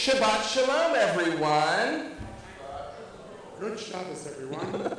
Shabbat Shalom, everyone. Good Shabbos, everyone.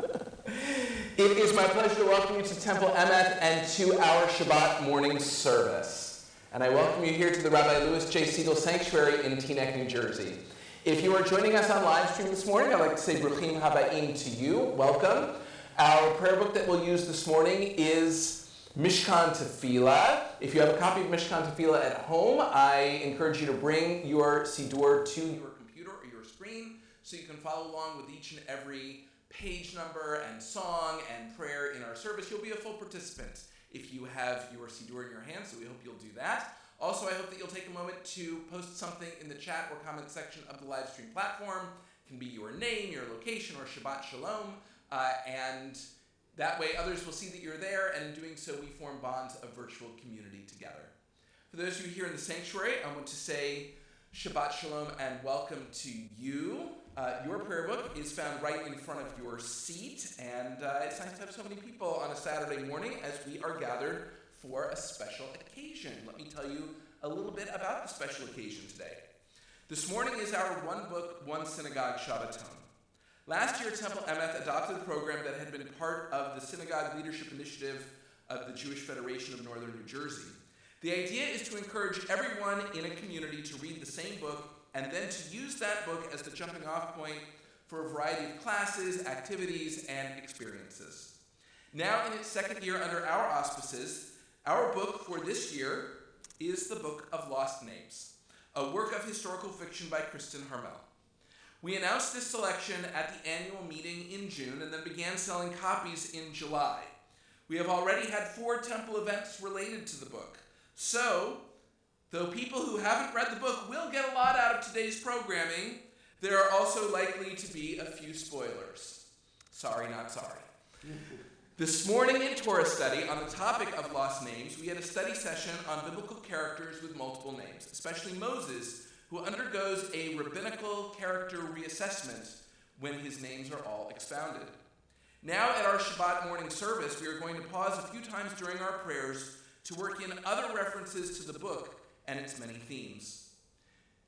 It is my pleasure to welcome you to Temple Emeth and to our Shabbat Morning Service. And I welcome you here to the Rabbi Louis J. Siegel Sanctuary in Teaneck, New Jersey. If you are joining us on live stream this morning, I'd like to say Bruchim Habayim to you. Welcome. Our prayer book that we'll use this morning is Mishkan Tefillah. If you have a copy of Mishkan Tefillah at home, I encourage you to bring your Siddur to your computer or your screen so you can follow along with each and every page number and song and prayer in our service. You'll be a full participant if you have your Siddur in your hand, so we hope you'll do that. Also, I hope that you'll take a moment to post something in the chat or comment section of the live stream platform. It can be your name, your location, or Shabbat Shalom, and that way others will see that you're there, and in doing so we form bonds of virtual community together. For those of you here in the sanctuary, I want to say Shabbat Shalom and welcome to you. Your prayer book is found right in front of your seat, and it's nice to have so many people on a Saturday morning as we are gathered for a special occasion. Let me tell you a little bit about the special occasion today. This morning is our One Book, One Synagogue Shabbaton. Last year, Temple Emeth adopted a program that had been part of the Synagogue Leadership Initiative of the Jewish Federation of Northern New Jersey. The idea is to encourage everyone in a community to read the same book and then to use that book as the jumping off point for a variety of classes, activities, and experiences. Now in its second year under our auspices, our book for this year is the Book of Lost Names, a work of historical fiction by Kristen Harmel. We announced this selection at the annual meeting in June and then began selling copies in July. We have already had 4 temple events related to the book. So, though people who haven't read the book will get a lot out of today's programming, there are also likely to be a few spoilers. Sorry, not sorry. This morning in Torah study, on the topic of lost names, we had a study session on biblical characters with multiple names, especially Moses, who undergoes a rabbinical character reassessment when his names are all expounded. Now at our Shabbat morning service, we are going to pause a few times during our prayers to work in other references to the book and its many themes.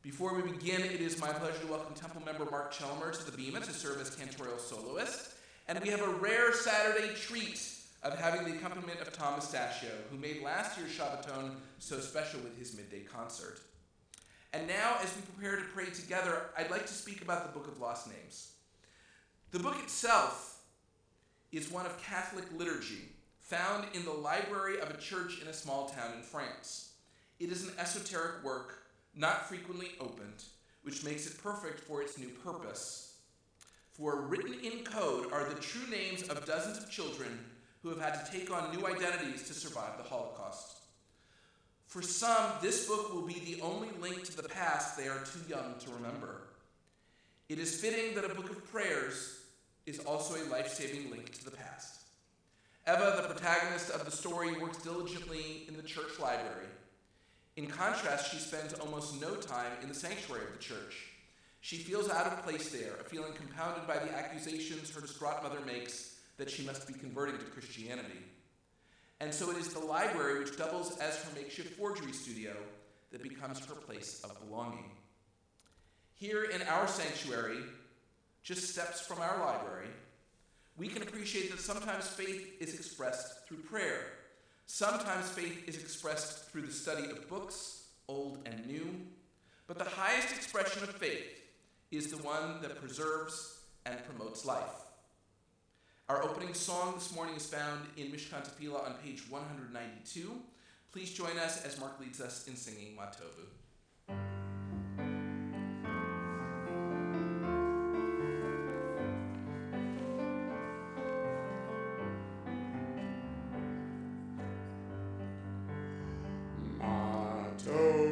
Before we begin, it is my pleasure to welcome Temple member Mark Chelmer to the Bema to serve as cantorial soloist, and we have a rare Saturday treat of having the accompaniment of Tom Mustachio, who made last year's Shabbaton so special with his midday concert. And now, as we prepare to pray together, I'd like to speak about the Book of Lost Names. The book itself is one of Catholic liturgy, found in the library of a church in a small town in France. It is an esoteric work, not frequently opened, which makes it perfect for its new purpose. For written in code are the true names of dozens of children who have had to take on new identities to survive the Holocaust. For some, this book will be the only link to the past they are too young to remember. It is fitting that a book of prayers is also a life-saving link to the past. Eva, the protagonist of the story, works diligently in the church library. In contrast, she spends almost no time in the sanctuary of the church. She feels out of place there, a feeling compounded by the accusations her distraught mother makes that she must be converting to Christianity. And so it is the library, which doubles as her makeshift forgery studio, that becomes her place of belonging. Here in our sanctuary, just steps from our library, we can appreciate that sometimes faith is expressed through prayer. Sometimes faith is expressed through the study of books, old and new. But the highest expression of faith is the one that preserves and promotes life. Our opening song this morning is found in Mishkan Tefillah on page 192. Please join us as Mark leads us in singing Matovu. Oh,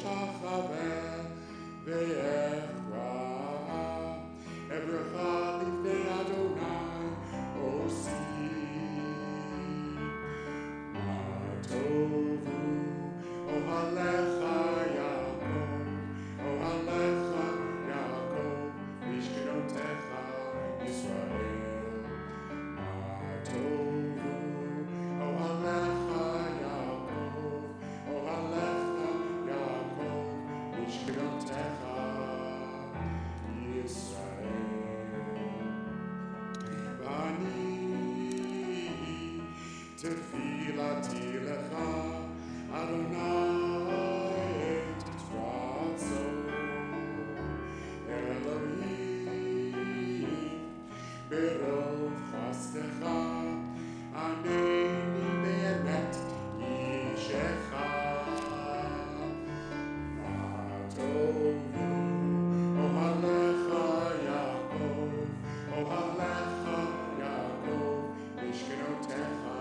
Shachaveh ve'echra Evrecha lifnei Adonai osi Ma tovu ohalecha Yaakov ohalecha Yaakov mishkenotecha Yisrael Ma tovu ohalecha Yaakov ohalecha Yaakov mishkenotecha Yisrael Bani tefilati lecha Adonai et ratzon Elohim berov chasdecha aneni be'emet yishecha Ma tovu ohalecha Yaakov ohalecha Yaakov mishkenotecha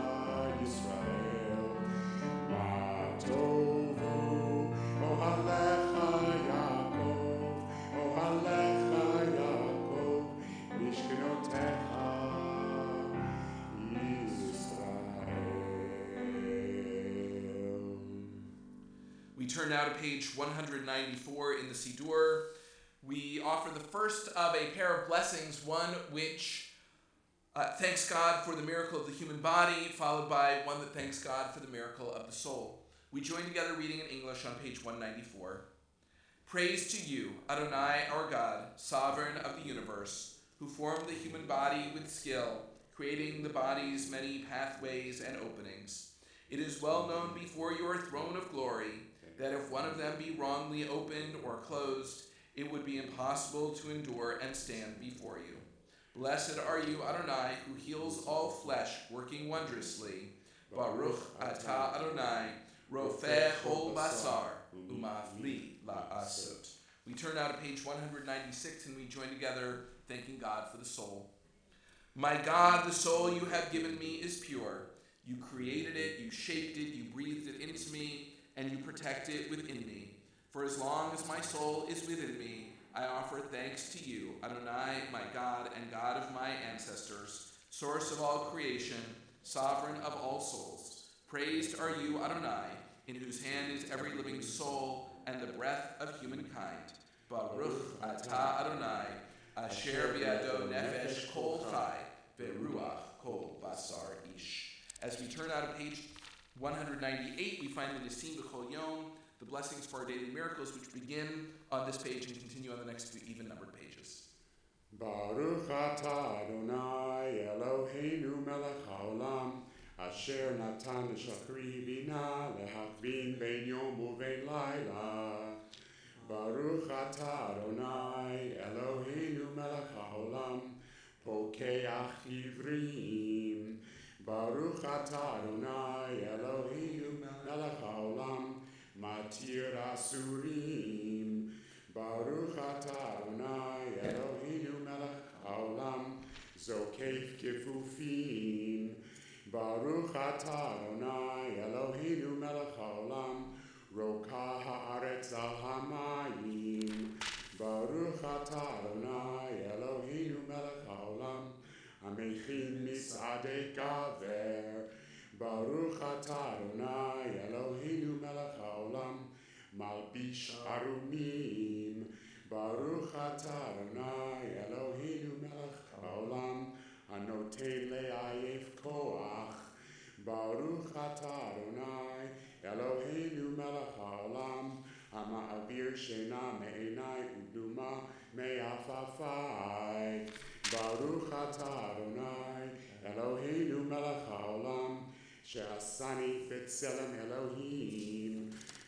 Yisrael Ma tovu ohalecha Yaakov ohalecha Yaakov mishkenotecha Yisrael. We turn now to page 194 in the Siddur. We offer the first of a pair of blessings, one which thanks God for the miracle of the human body, followed by one that thanks God for the miracle of the soul. We join together reading in English on page 194. Praise to you, Adonai, our God, sovereign of the universe, who formed the human body with skill, creating the body's many pathways and openings. It is well known before your throne of glory that if one of them be wrongly opened or closed, it would be impossible to endure and stand before you. Blessed are you, Adonai, who heals all flesh, working wondrously. Baruch atah Adonai, rofeh chol basar, umafli la'asot. We turn now to page 196 and we join together thanking God for the soul. My God, the soul you have given me is pure. You created it, you shaped it, you breathed it into me, and you protect it within me. For as long as my soul is within me, I offer thanks to you, Adonai, my God and God of my ancestors, source of all creation, sovereign of all souls. Praised are you, Adonai, in whose hand is every living soul and the breath of humankind. Baruch atah Adonai, asher biado nefesh kol chai, veruach kol basar ish. As we turn out of page 198, we find the Nisim B'chol Yom, the blessings for our daily miracles, which begin on this page and continue on the next two even-numbered pages. Baruch atah Adonai Eloheinu melech haolam asher natan l'shachri bina lehachvin ben yom uvein laila. Baruch atah Adonai Eloheinu melech haolam pokeach ivrim. Baruch atah Adonai Eloheinu melech haolam matir asurim. Baruch atah Adonai Eloheinu melech haolam zokef kefufim. Baruch atah Adonai Eloheinu melech haolam roka haaretz al hamayim. Baruch atah Adonai Eloheinu melech haolam amechin mis'adei gaver. Baruch atah Adonai Eloheinu melech haolam malbish arumim. Baruch atah Adonai Eloheinu melech haolam anoten le'ayef koach. Baruch atah Adonai Eloheinu melech haolam hama'avir shena me'enai uduma me'afafai. Baruch atah Adonai Eloheinu melech haolam she'asani fetzelem Elohim.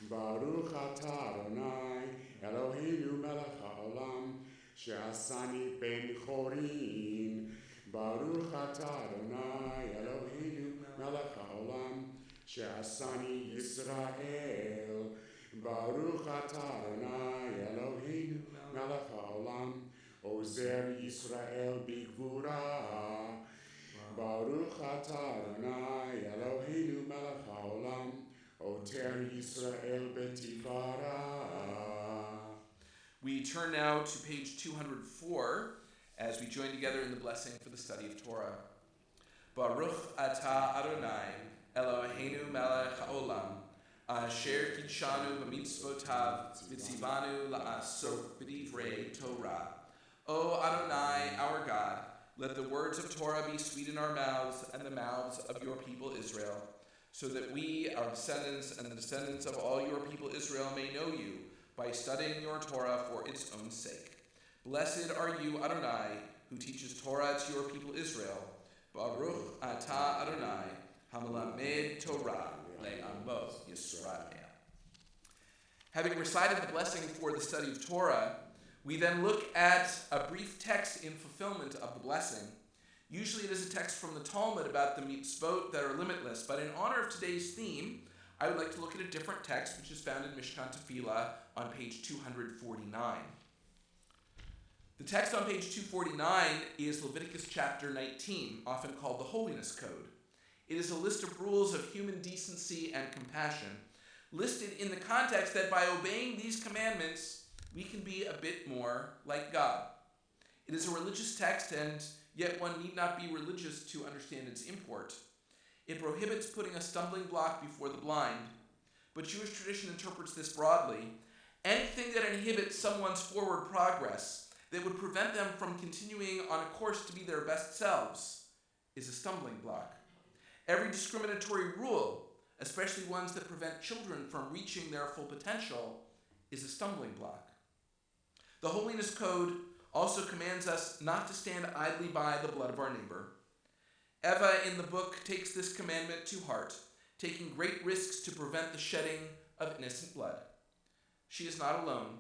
Baruch atah Adonai Eloheinu melech haolam she'asani ben chorin. Baruch atah Adonai Eloheinu melech haolam she'asani Yisrael. Baruch atah Adonai Eloheinu melech haolam ozer Yisrael bigvura. Baruch atah Adonai Eloheinu melech haolam Oter Yisrael betifara. We turn now to page 204 as we join together in the blessing for the study of Torah. Baruch atah Adonai Eloheinu melech haolam asher kidshanu b'mitzvotav v'tzivanu la'asok b'divrei Torah. O Adonai, our God, let the words of Torah be sweet in our mouths and the mouths of your people Israel, so that we, our descendants, and the descendants of all your people Israel may know you by studying your Torah for its own sake. Blessed are you, Adonai, who teaches Torah to your people Israel. Baruch atah Adonai, hamelamed Torah le'amo Yisrael. Having recited the blessing for the study of Torah, we then look at a brief text in fulfillment of the blessing. Usually it is a text from the Talmud about the mitzvot that are limitless, but in honor of today's theme, I would like to look at a different text which is found in Mishkan Tefillah on page 249. The text on page 249 is Leviticus chapter 19, often called the Holiness Code. It is a list of rules of human decency and compassion, listed in the context that by obeying these commandments, we can be a bit more like God. It is a religious text, and yet one need not be religious to understand its import. It prohibits putting a stumbling block before the blind, but Jewish tradition interprets this broadly. Anything that inhibits someone's forward progress, that would prevent them from continuing on a course to be their best selves, is a stumbling block. Every discriminatory rule, especially ones that prevent children from reaching their full potential, is a stumbling block. The Holiness Code also commands us not to stand idly by the blood of our neighbor. Eva in the book takes this commandment to heart, taking great risks to prevent the shedding of innocent blood. She is not alone.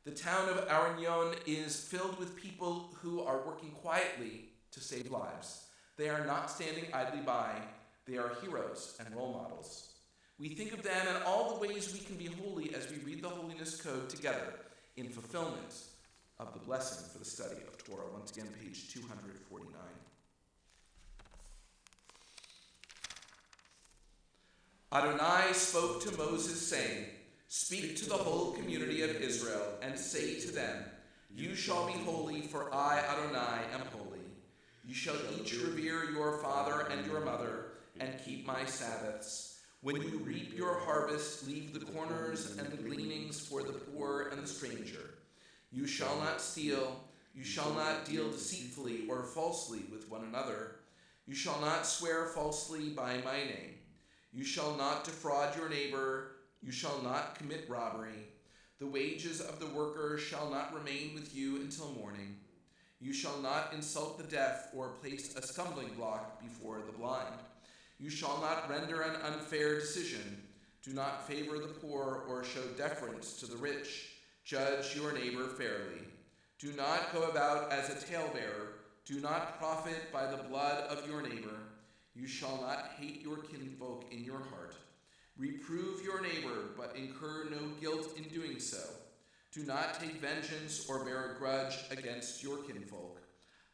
The town of Arignon is filled with people who are working quietly to save lives. They are not standing idly by. They are heroes and role models. We think of them and all the ways we can be holy as we read the Holiness Code together in fulfillment of the blessing for the study of Torah. Once again, page 249. Adonai spoke to Moses, saying, "Speak to the whole community of Israel, and say to them, you shall be holy, for I, Adonai, am holy. You shall each revere your father and your mother, and keep my Sabbaths. When you reap your harvest, leave the corners and the gleanings for the poor and the stranger. You shall not steal. You shall not deal deceitfully or falsely with one another. You shall not swear falsely by my name. You shall not defraud your neighbor. You shall not commit robbery. The wages of the worker shall not remain with you until morning. You shall not insult the deaf or place a stumbling block before the blind. You shall not render an unfair decision. Do not favor the poor or show deference to the rich. Judge your neighbor fairly. Do not go about as a talebearer. Do not profit by the blood of your neighbor. You shall not hate your kinfolk in your heart. Reprove your neighbor, but incur no guilt in doing so. Do not take vengeance or bear a grudge against your kinfolk.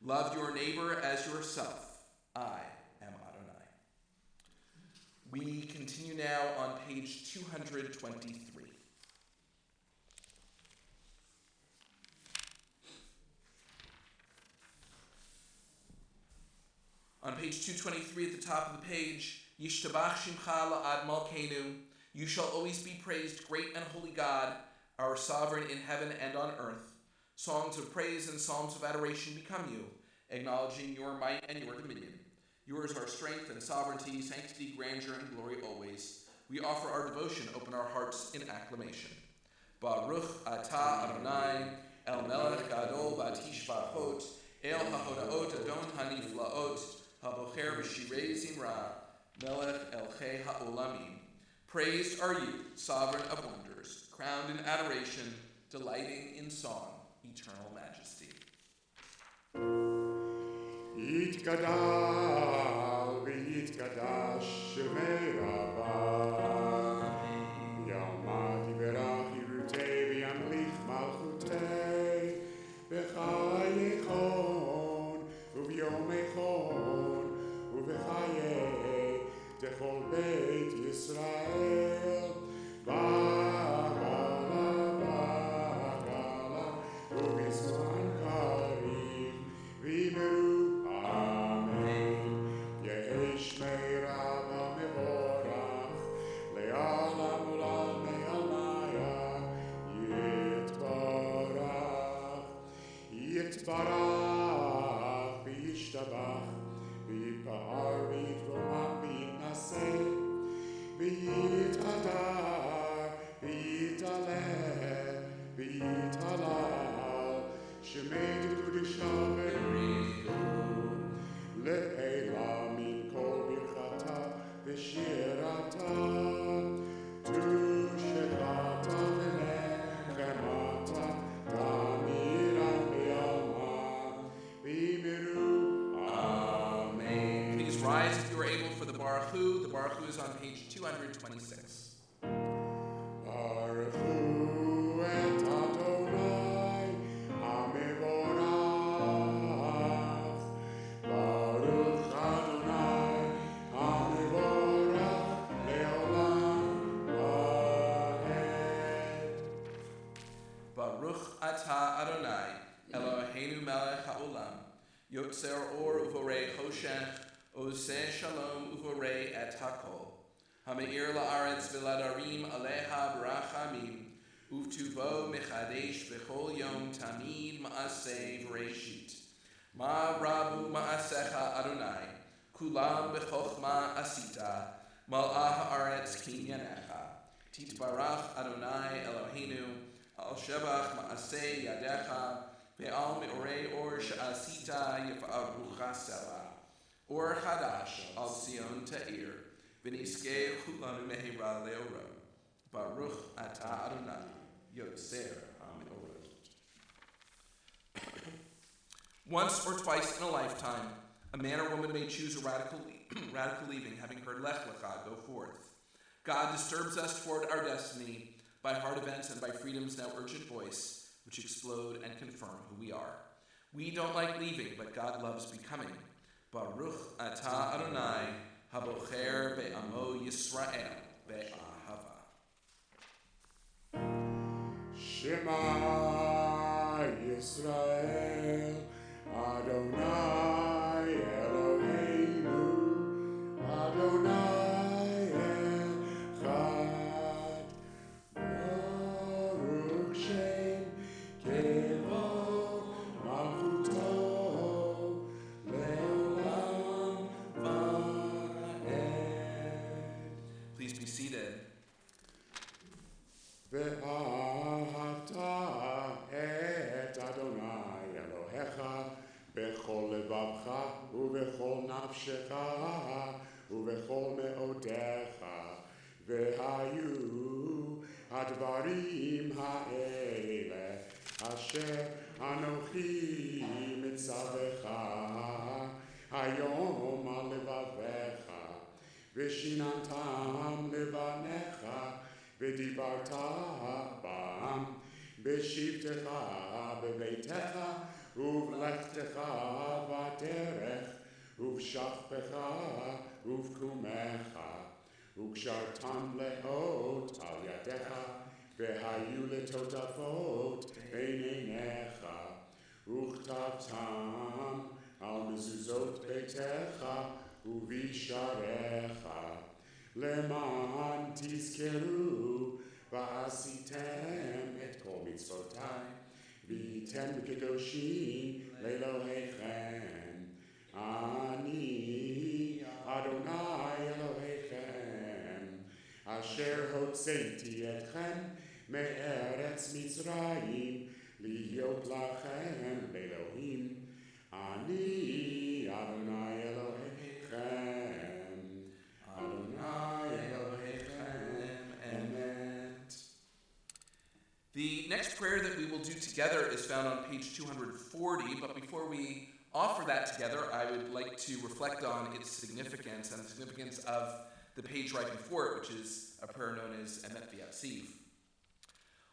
Love your neighbor as yourself. I am Adonai." We continue now on page 223. On page 223 at the top of the page, Yishtabach Shimcha La'ad Malkeinu, you shall always be praised, great and holy God, our sovereign in heaven and on earth. Songs of praise and psalms of adoration become you, acknowledging your might and your dominion. Yours are strength and sovereignty, sanctity, grandeur, and glory always. We offer our devotion, open our hearts in acclamation. Baruch atah Adonai, el melech gadol batishbachot, el hahodaot adon haniflaot, habocher b'shirei zimra, melech elchei ha'olamim. Praised are you, sovereign of wonders, crowned in adoration, delighting in song, eternal majesty. Yitkadal v'yitkadash shemei rabba, Yalmad yiberach yirutei v'yamlich malchutei, v'chayechon u'v'yomechon u'v'chayei techol beit Yisrael. יתברך וישתבח ויתפאר ויתרומם ויתנשא ויתהדר ויתעלה ויתהלל שמי קדושה בריחו לעילה מן כל ברכתה ושירתה תושבתה ונחמתה תמירה בימה בימירו Amen. Please rise if you are able for the Baruch Hu. The Baruch Hu is on page 226. Baruch Hu et Adonai HaMevorach. Baruch Adonai HaMevorach le'olam va'ed. Baruch atah Adonai, Eloheinu melech haolam, yotzer or uvorei choshech, oseh shalom uvorei et hakol. Hameir la'aretz v'ladarim aleha barachamim, uvtuvo mechadesh b'chol yom tamid ma'aseh v'reishit. Ma rabu ma'asecha Adonai, kulam b'chochma asita, mal'ah ha'aretz kinyanecha. Titbarach Adonai Eloheinu, al shebach ma'aseh yadecha, ve'al me'orei or she'asita yif'arucha sela. Or Hadash al Sion Ta'ir, v'niskei chulanu mehira le'oro. Baruch atah Adonai, Yotzer HaMeorot. Once or twice in a lifetime, a man or woman may choose a radical leaving, having heard Lech Lecha, go forth. God disturbs us toward our destiny by hard events and by freedom's now urgent voice, which explode and confirm who we are. We don't like leaving, but God loves becoming. Baruch atah Adonai, habocher be'amo Yisrael be'ahava. Shema Yisrael Adonai Eloheinu Adonai Echad Baruch Shem Kevod Malchuto Le'olam Va'ed. Please be seated. ואהבת את אדוני אלוהיך בכל לבבך ובכל נפשך ובכל מאודיך והיו הדברים האלה אשר אנוכי מצווך היום על לבביך ושיננתם לבניך ודיברת בם בשבתך בביתך ובלכתך בדרך ובשכבך ובקומך וקשרתם לאות על ידיך והיו לטוטפות בין עיניך וכתבתם על מזוזות ביתך ובשעריך למען תזכרו ועשיתם את כל מצוותיי והייתם קדושים לאלוהיכם אני אדוני אלוהיכם אשר הוצאתי אתכם מארץ מצרים להיות לכם לאלוהים אני אדוני אלוהיכם The next prayer that we will do together is found on page 240, but before we offer that together, I would like to reflect on its significance and the significance of the page right before it, which is a prayer known as Emeth V'Yatziv.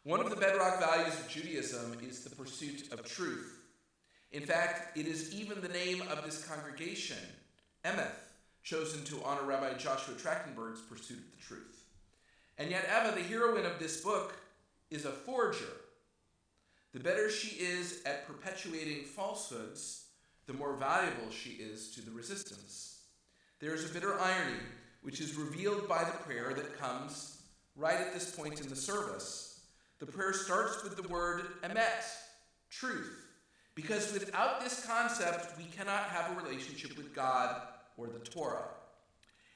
One of the bedrock values of Judaism is the pursuit of truth. In fact, it is even the name of this congregation, Emeth, chosen to honor Rabbi Joshua Trachtenberg's pursuit of the truth. And yet Eva, the heroine of this book, is a forger. The better she is at perpetuating falsehoods, the more valuable she is to the resistance. There is a bitter irony, which is revealed by the prayer that comes right at this point in the service. The prayer starts with the word emet, truth, Because without this concept, we cannot have a relationship with God or the Torah.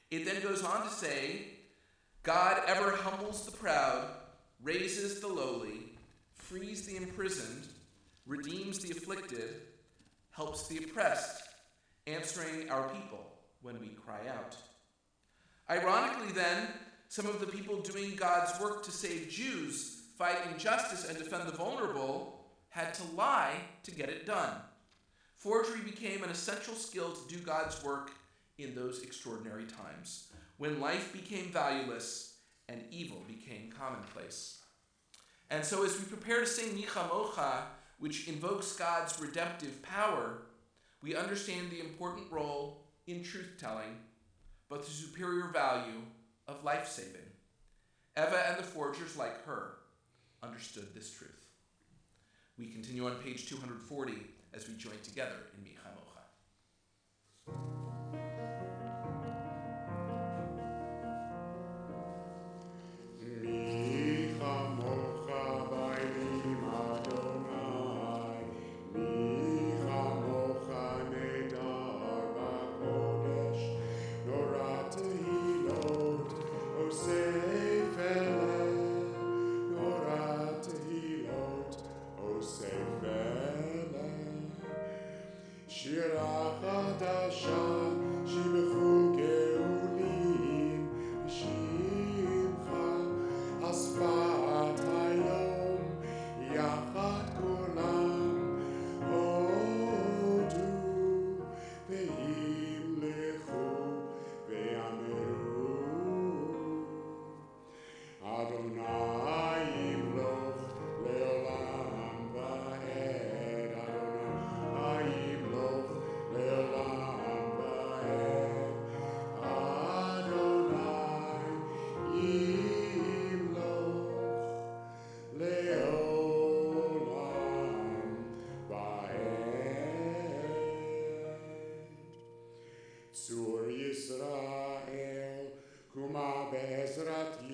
It then goes on to say, God ever humbles the proud, raises the lowly, frees the imprisoned, redeems the afflicted, helps the oppressed, answering our people when we cry out. Ironically then, some of the people doing God's work to save Jews, fight injustice, and defend the vulnerable had to lie to get it done. Forgery became an essential skill to do God's work in those extraordinary times, when life became valueless and evil became commonplace. And so as we prepare to sing Micha Mocha, which invokes God's redemptive power, we understand the important role in truth-telling, but the superior value of life-saving. Eva and the forgers, like her, understood this truth. We continue on page 240 as we join together in Micha Mocha.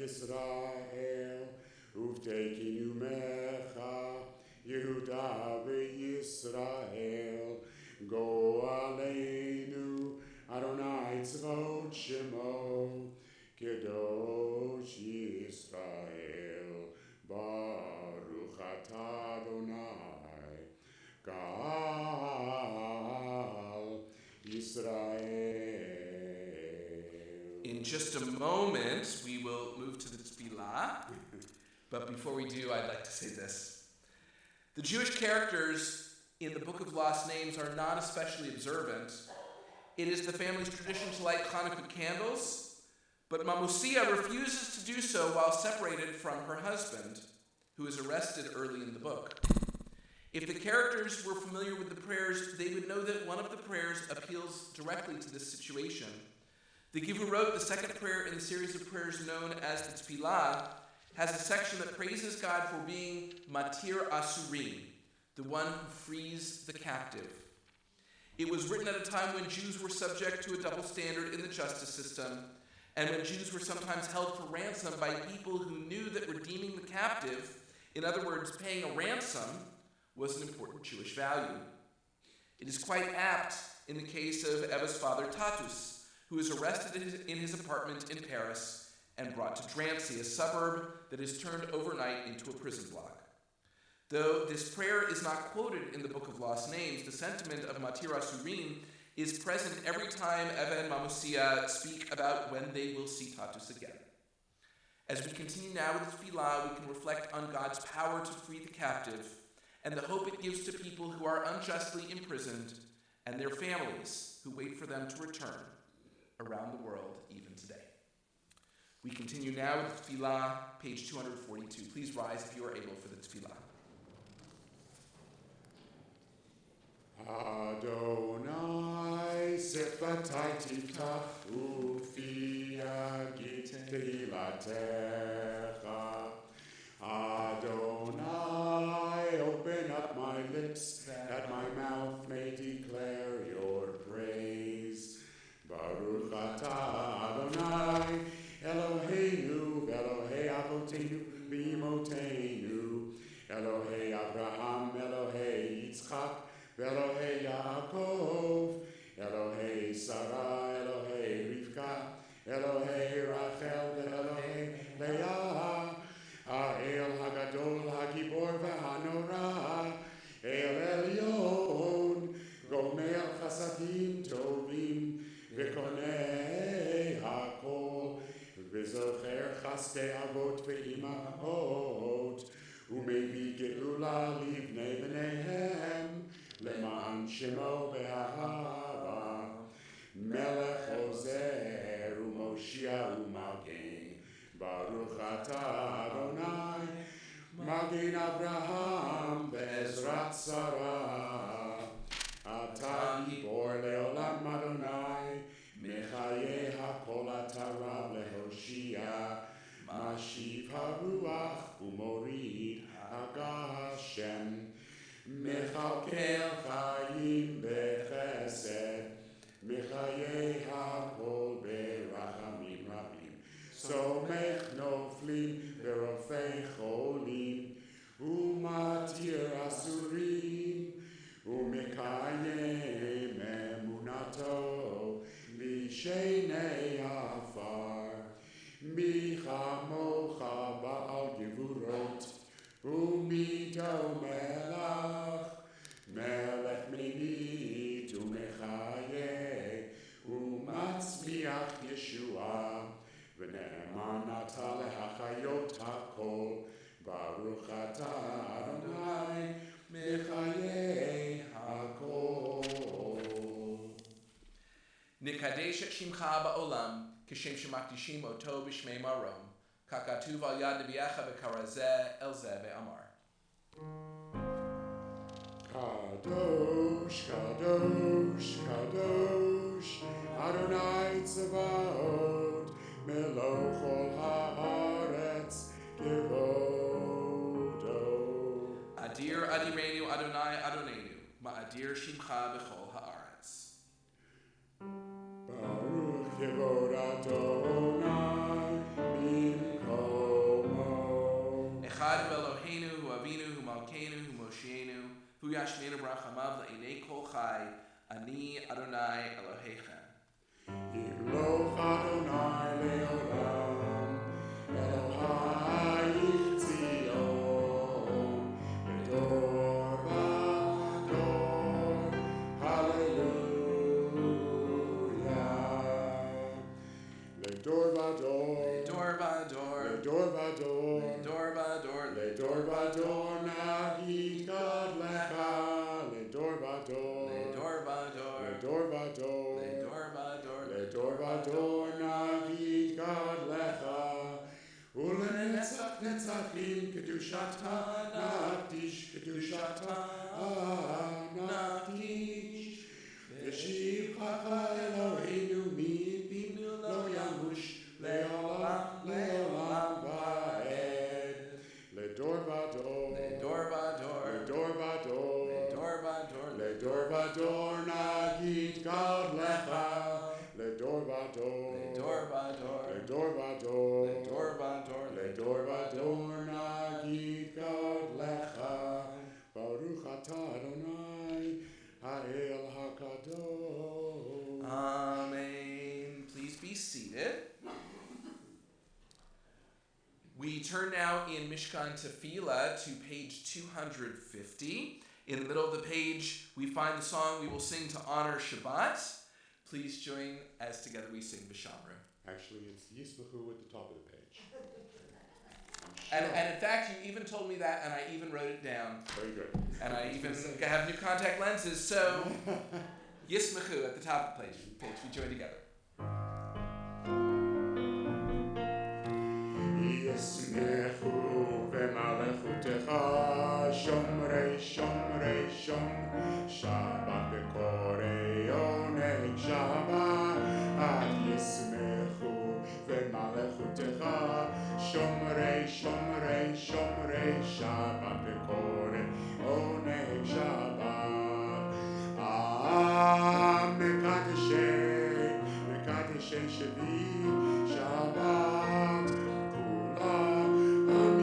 Yisrael, uvtekinu mecha, Yehuda veYisrael, go aleinu, Adonai tzvot shemo, Kedosh Yisrael, Baruch atah Adonai, Gal Yisrael. In just a moment, we will move to the Tefillah. But before we do, I'd like to say this. The Jewish characters in the Book of Lost Names are not especially observant. It is the family's tradition to light Hanukkah candles, but Mamusia refuses to do so while separated from her husband, who is arrested early in the book. If the characters were familiar with the prayers, they would know that one of the prayers appeals directly to this situation. The Giver wrote the second prayer in the series of prayers known as the Tefillah has a section that praises God for being Matir Asurim, the one who frees the captive. It was written at a time when Jews were subject to a double standard in the justice system, and when Jews were sometimes held for ransom by people who knew that redeeming the captive, in other words, paying a ransom, was an important Jewish value. It is quite apt in the case of Eva's father Tatus, who is arrested in his apartment in Paris and brought to Drancy, a suburb that is turned overnight into a prison block. Though this prayer is not quoted in the Book of Lost Names, the sentiment of Matir Asurim is present every time Eva and Mamusia speak about when they will see Tatus again. As we continue now with Tefillah, we can reflect on God's power to free the captive and the hope it gives to people who are unjustly imprisoned and their families who wait for them to return around the world even today. We continue now with Tefillah, page 242. Please rise if you are able for the Tefillah. Adonai sefatai tiftach ufi yagid tehilatecha. Adonai, open up my lips, that my mouth may declare your praise. Baruch atah Adonai, Eloheinu, Elohei Avoteinu, B'imoteinu, Elohei Abraham, Elohei Yitzchak, Elohei Yaakov, Elohei Sarah, Elohei Rivka, Elohei Rachel, Elohei Leah, Ha'el Hagadol, Hagibor V'Hanora, El Elyon, Gomer Chasadim Tovim, V'konei HaKol, V'zocher Chaste Avot Ve'imahot, U'mevi Geula Livnei B'neihem, Leman Shemo Be'ahava, Melech Ozer U'Moshia U'Magen, Baruch Atah Adonai, Magen Avraham Be'ezrat Sarah, Atah Gibor Le'olam Adonai, Mechayeh HaKol Atah Rab Lehoshia, Mashiv HaRuach U'Morid HaGashem, Mechalkel Chayim Bechesed, Mechayeh HaKol Berachamim Rabim, Somech Noflim Berofei Cholim, Umatir Asurim, Umekayem Emunato, Lishenei Afar, Micha Mocha Baal Gevurot, Umito Melach, Melech Menit Umechaye, Umatzmiach Yeshua, V'ne'eman Ata Lehachayot HaKol, Baruch Atah Adonai, Mechayeh HaKol. Nikadesh et shimcha ba'olam, kishem shemakdishim oto b'shmei marom, kakatuv al yad nevi'echa v'karazeh el zeh ve'amar. Kadosh, Kadosh, Kadosh, Adonai Tzavaot, Meloch ol haaretz kevodo. Adir adirenu Adonai Adonenu, ma'adir shimcha b'chol haaretz. Baruch Kevod Adonai Bimkomo. Echad hu Eloheinu, hu Avinu, hu Malkeinu, hu Mosheinu, hu Yashmeinu Brachamav La'inei Kol Chai, Ani Adonai Elohechem. Yimloch Adonai leolam, Elohai Tzion, Bedor Vador, Hallelujah. Ledor Vador, Ledor Vador, Ledor Vador, Ledor Vador, Ledor Vador, Nagid God Lecha, Ledor Vador, Ledor Vador, Ledor Vador, Ledor Vador, Ledor Vador, Nagid God Lecha, Ulenetzach Netzachim, Kedushata Nagdish, Kedushata Nagdish, Veshiv Chacha Eloheinu Mipinu Lo Yamush, Leolam, Leolam Vaed, Ledor Vador, Ledor Vador, Ledor Vador, Ledor Vador, Ledor Vador, Nagid God Lecha, Ledor Vador, Ledor Vador, Ledor Vador, Ledor Vador, Ledor Vador, Nagid God Lecha, Baruch Atah Adonai, Ha'el HaKadosh. Amen. Please be seated. We turn now in Mishkan Tefillah to page 250. In the middle of the page, we find the song we will sing to honor Shabbat. Please join as together we sing B'Shamru. Actually, it's Yismachu at the top of the page. And in fact, you even told me that, and I even wrote it down. Very good. And I even have new contact lenses, so Yismachu at the top of the page. We join together. Yismechu v'malechutecha, shomrei, shomrei, shom, Shabbat b'korei oneg Shabbat, ad yismechu v'malechutecha, shomrei, shomrei, shomrei, Shabbat b'korei oneg Shabbat. Mekadeshei, Mekadeshei Shevi Shabbat. Kula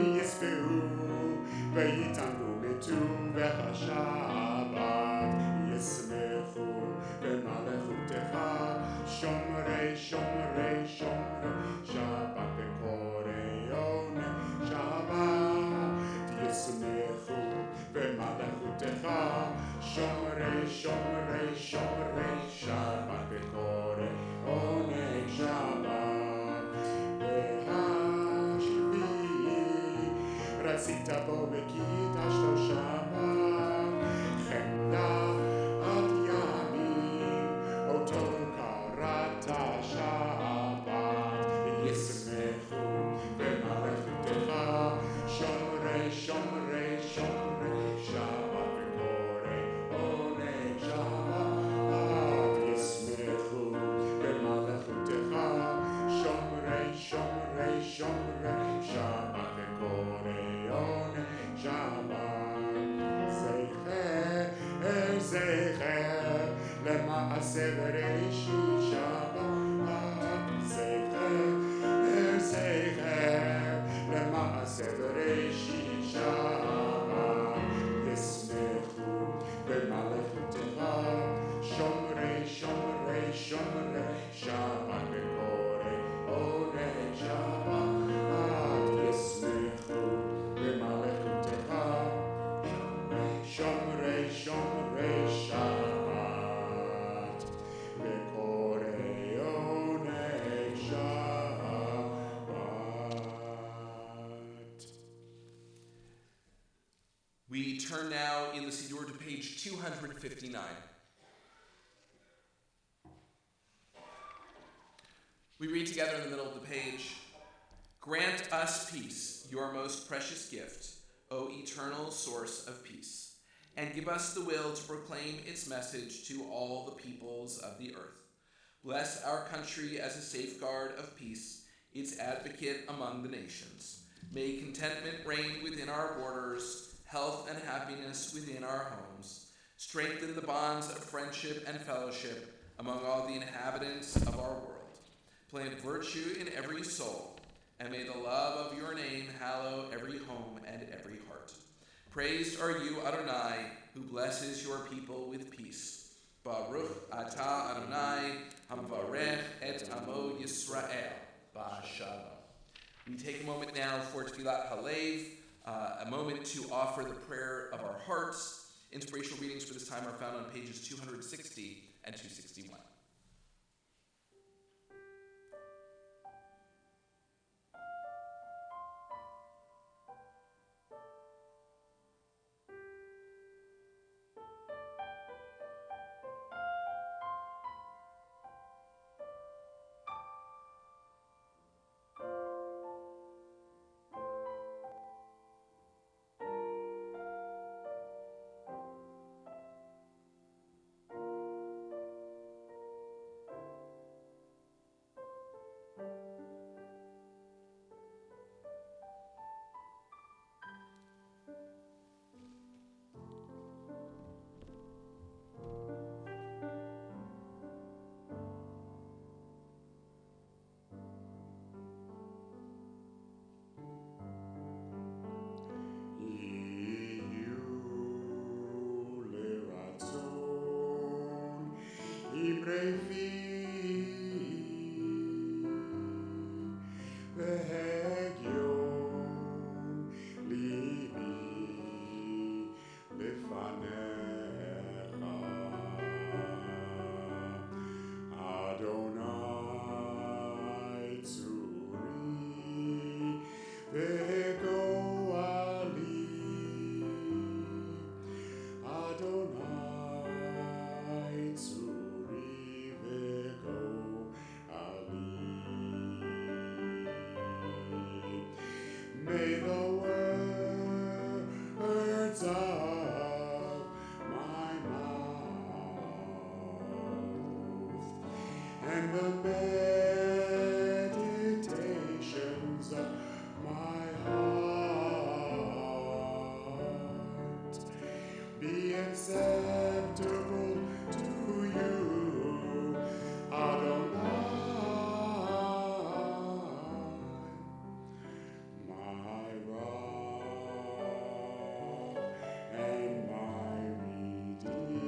shomrei, shomrei, Shabbat bekore, oneg Shabbat. Behashvi, ratzita bo bekitash lo Shabbat. Chemda at yamim, oto karata Shabbat. Yismechu b'malechutecha, shomrei, shomrei, shomrei, Shabbat bekore, oneg Shabbat. Yismechu b'malechutecha, shomrei, shomrei, shomrei, Shabbat bekore, oneg Shabbat. Zecher, למעשה בראשית שבת. זכר, למעשה בראשית שבת. ישמחו במלאכותך, שומרי, שומרי, שומרי, שבת בקורא, עונג שבת. ישמחו במלאכותך, שומרי, שומרי, שבת בקורא, עונג שבת. We turn now in the Siddur to page 259. We read together in the middle of the page, "Grant us peace, your most precious gift, O eternal source of peace, and give us the will to proclaim its message to all the peoples of the earth. Bless our country as a safeguard of peace, its advocate among the nations. May contentment reign within our borders, health and happiness within our homes. Strengthen the bonds of friendship and fellowship among all the inhabitants of our world. Plant virtue in every soul, and may the love of your name hallow every home and every heart. Praised are you, Adonai, who blesses your people with peace. Baruch atah Adonai, hamvarech et amo Yisrael, b'shalom." We take a moment now for Tfilat Halev, a moment to offer the prayer of our hearts. Inspirational readings for this time are found on pages 260 and 261. May the words of my mouth and the meditations of my heart be acceptable to you, Adonai, my rock and my redeemer.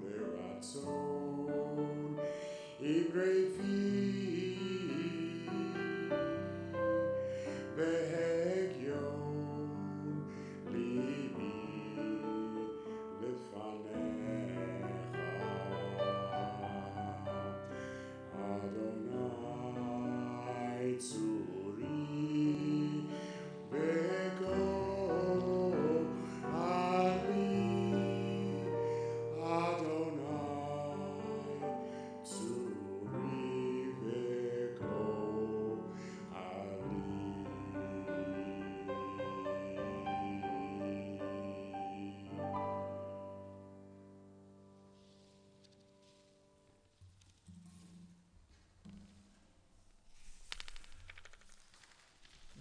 Leratzon, Ibrevi,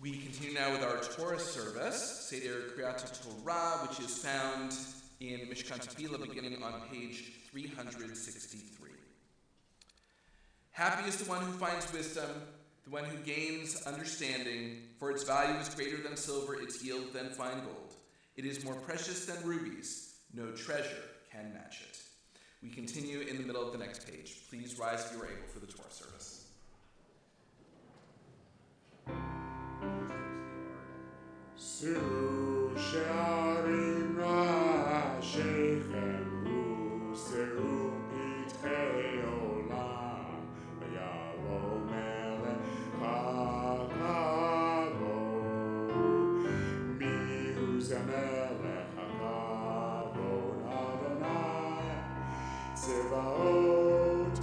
We continue now with our Torah service, Seder Kriyat Torah, which is found in Mishkan Tefillah, beginning on page 363. Happy is the one who finds wisdom, the one who gains understanding, for its value is greater than silver, its yield than fine gold. It is more precious than rubies, no treasure can match it. We continue in the middle of the next page. Please rise if you are able for the Torah service. Su she'arim ra'ashechem u'se'u pitchei olam v'yavo melech hakavod mihu ze melech hakavod Adonai tzevaot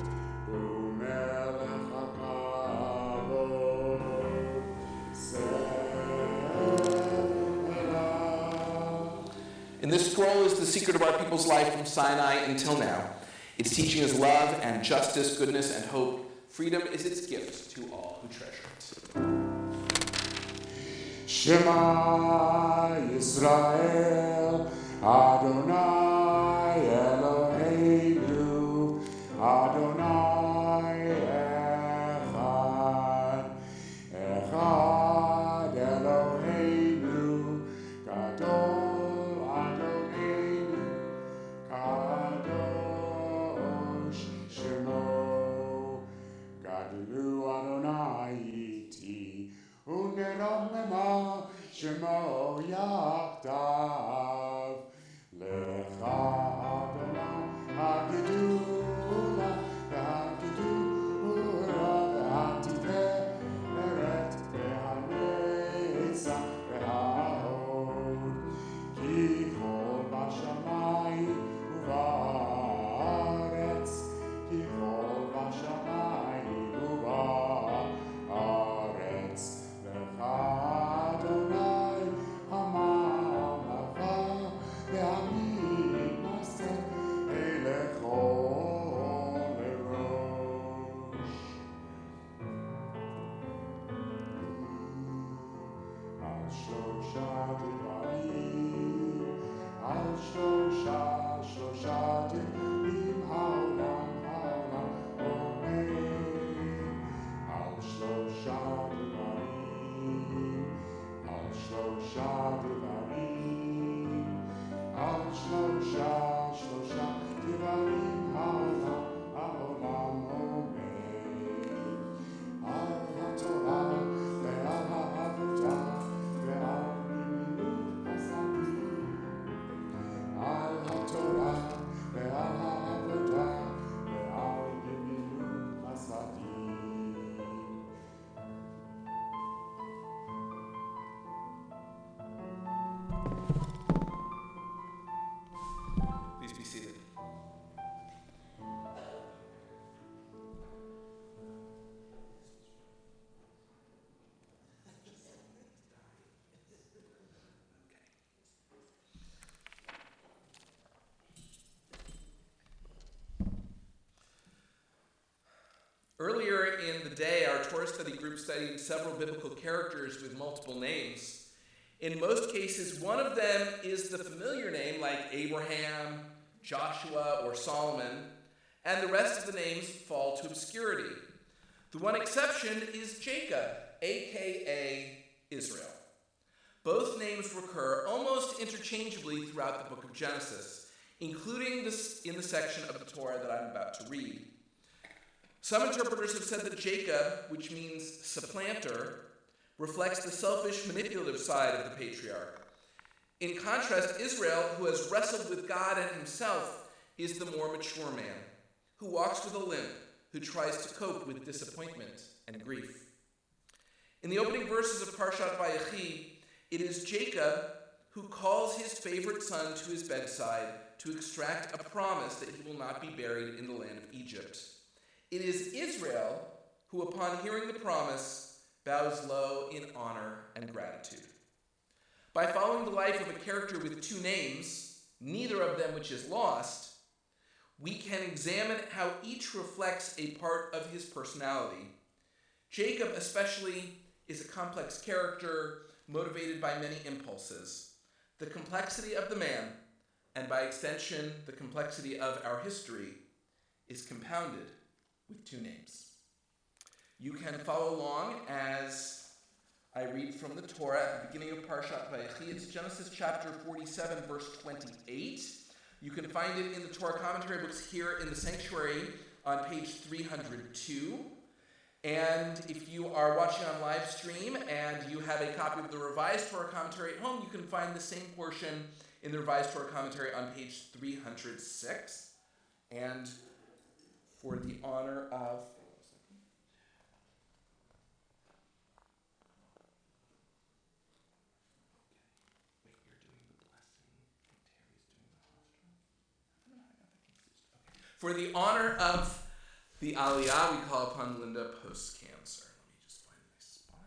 u'melech hakavod In this scroll is the secret of our people's life from Sinai until now. Its teaching is love and justice, goodness and hope. Freedom is its gift to all who treasure it. Shema Yisrael, Adonai Eloheinu, Adonai Echad, Echad Eloheinu, Gadol. Shemo yachdav lecha Adonai hagidula v'hatiferet v'hanetzach v'hahod ki chol b'shamayim u'ba'aretz ki chol b'shamayim u'ba'aretz lecha Please be seated. Earlier in the day, our Torah study group studied several biblical characters with multiple names. In most cases, one of them is the familiar name like Abraham, Joshua, or Solomon, and the rest of the names fall to obscurity. The one exception is Jacob, aka Israel. Both names recur almost interchangeably throughout the book of Genesis, including this in the section of the Torah that I'm about to read. Some interpreters have said that Jacob, which means supplanter, reflects the selfish, manipulative side of the patriarch. In contrast, Israel, who has wrestled with God and himself, is the more mature man, who walks with a limp, who tries to cope with disappointment and grief. In the opening verses of Parshat Vayechi, it is Jacob who calls his favorite son to his bedside to extract a promise that he will not be buried in the land of Egypt. It is Israel who, upon hearing the promise, bows low in honor and gratitude. By following the life of a character with two names, neither of them which is lost, we can examine how each reflects a part of his personality. Jacob especially is a complex character motivated by many impulses. The complexity of the man, and by extension, the complexity of our history, is compounded with two names. You can follow along as I read from the Torah at the beginning of Parshat Vayechi. It's Genesis chapter 47, verse 28. You can find it in the Torah commentary books here in the sanctuary on page 302. And if you are watching on live stream and you have a copy of the revised Torah commentary at home, you can find the same portion in the revised Torah commentary on page 306. And for the honor of... For the honor of the Aliyah, we call upon Linda post-cancer. Let me just find my spot.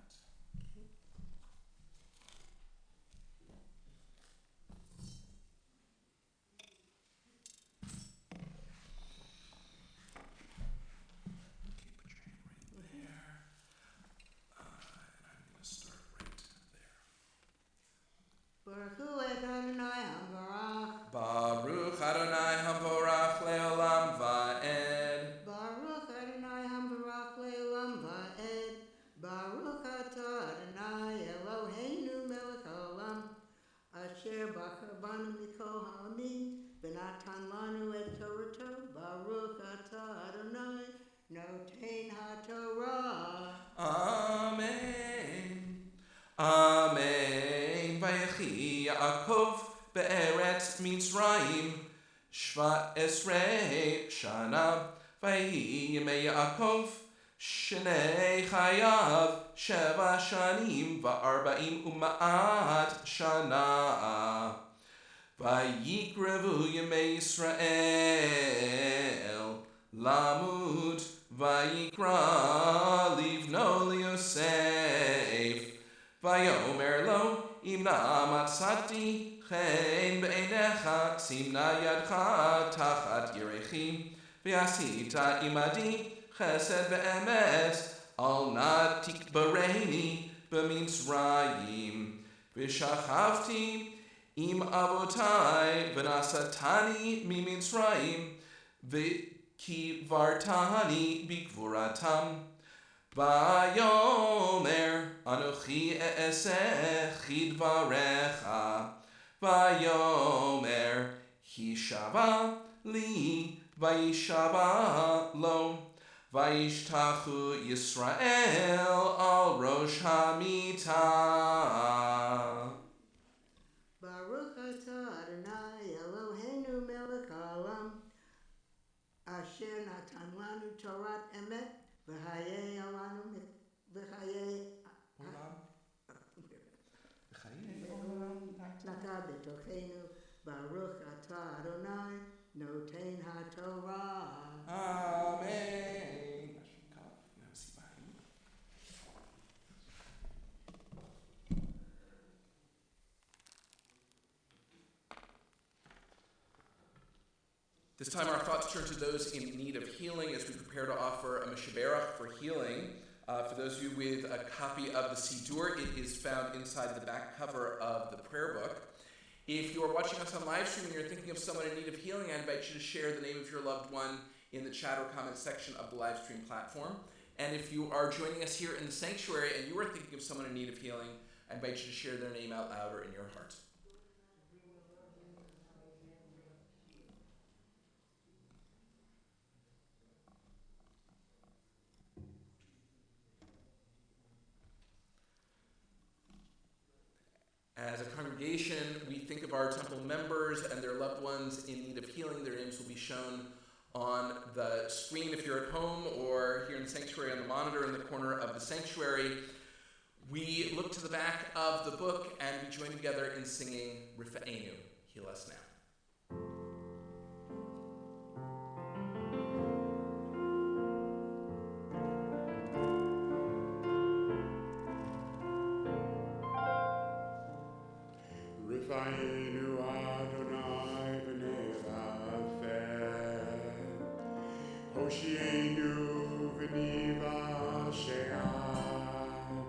Baruch Adonai Hamvorach Leolam Va'ed. Baruch Adonai Hamvorach Leolam Va'ed. Baruch Atah Adonai Eloheinu Melech Haolam Asher Bachar Mikol Ha'amim V'natan Lanu Et Torato. Baruch Atah Adonai Noten HaTorah. Amen. Amen. Vayechi Yaakov Be'eretz Mitzrayim Shvat Esrei Shana. Vayehi Yemei Yaakov Shnei Chayav Sheva Shanim Va'arba'im Uma'at Shana. Vayikrevu Yemei Yisrael Lamut Vayikra Livno Liosef. Vayomer lo Imna Matzati Chen Be'enecha Simna Yadcha Tachat Yerechi V'yasita Imadi Chesed Ve'emet Al Na Tikbareni B'Mitzrayim V'shachavti Im Avotai V'nasatani Mimitzrayim V'kivartani B'gvuratam. Vayomer Anochi E'eseh Chidvarecha. Vayomer Hishava Li Vayishava Lo. Vayishtachu Yisrael Al Rosh Hamita. Baruch Atah Adonai Eloheinu Melech Haolam Asher Natan Lanu Torat Emet V'chayei Alanu V'chayei Nata B'tochenu. Baruch Atah Adonai Noten HaTorah. Amen. This time our thoughts turn to those in need of healing as we prepare to offer a Meshaberach for healing. For those of you with a copy of the Siddur, it is found inside the back cover of the prayer book. If you are watching us on live stream and you're thinking of someone in need of healing, I invite you to share the name of your loved one in the chat or comment section of the live stream platform. And if you are joining us here in the sanctuary and you are thinking of someone in need of healing, I invite you to share their name out loud or in your heart. As a congregation, we think of our temple members and their loved ones in need of healing. Their names will be shown on the screen if you're at home, or here in the sanctuary on the monitor in the corner of the sanctuary. We look to the back of the book and we join together in singing Rifa'enu, Heal Us Now. Rifa'enu Adonai v'nevafer, Hoshienu v'niva she'an,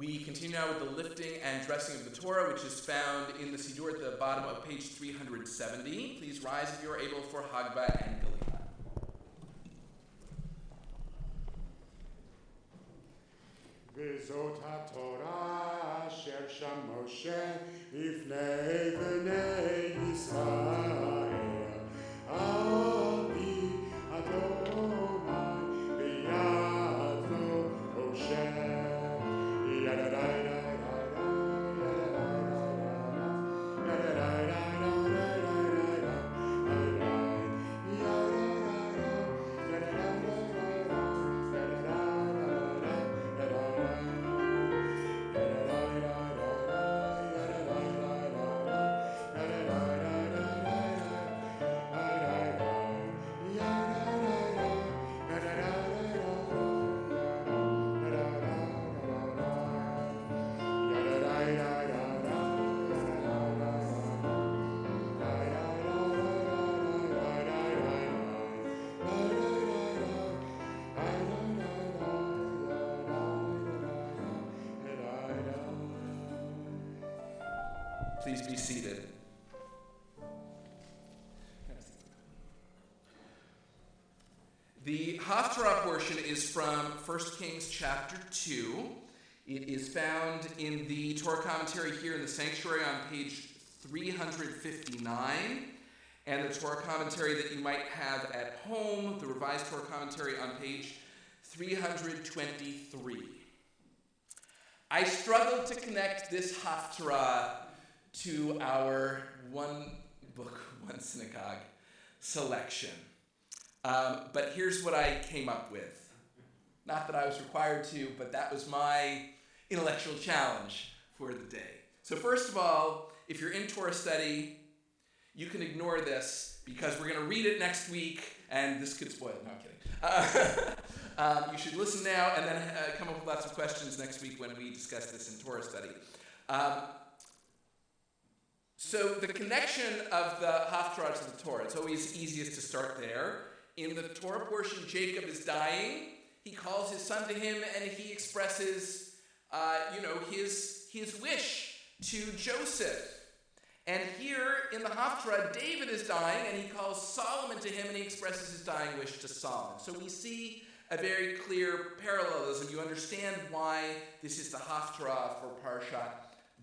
We continue now with the lifting and dressing of the Torah, which is found in the Siddur at the bottom of page 370. Please rise if you are able for Hagba and Galila. וזאת התורה אשר שם משה לפני בני ישראל על פי אדוני ביד לו משה Please be seated. The Haftarah portion is from 1 Kings chapter 2. It is found in the Torah commentary here in the sanctuary on page 359, and the Torah commentary that you might have at home, the revised Torah commentary on page 323. I struggled to connect this Haftarah to our one book, one synagogue selection. But here's what I came up with. Not that I was required to, but that was my intellectual challenge for the day. So first of all, if you're in Torah study, you can ignore this because we're going to read it next week, and this could spoil it. No, I'm kidding. You should listen now and then come up with lots of questions next week when we discuss this in Torah study. So the connection of the Haftarah to the Torah, it's always easiest to start there. In the Torah portion, Jacob is dying. He calls his son to him, and he expresses, his wish to Joseph. And here in the Haftarah, David is dying, and he calls Solomon to him, and he expresses his dying wish to Solomon. So we see a very clear parallelism. You understand why this is the Haftarah for Parashat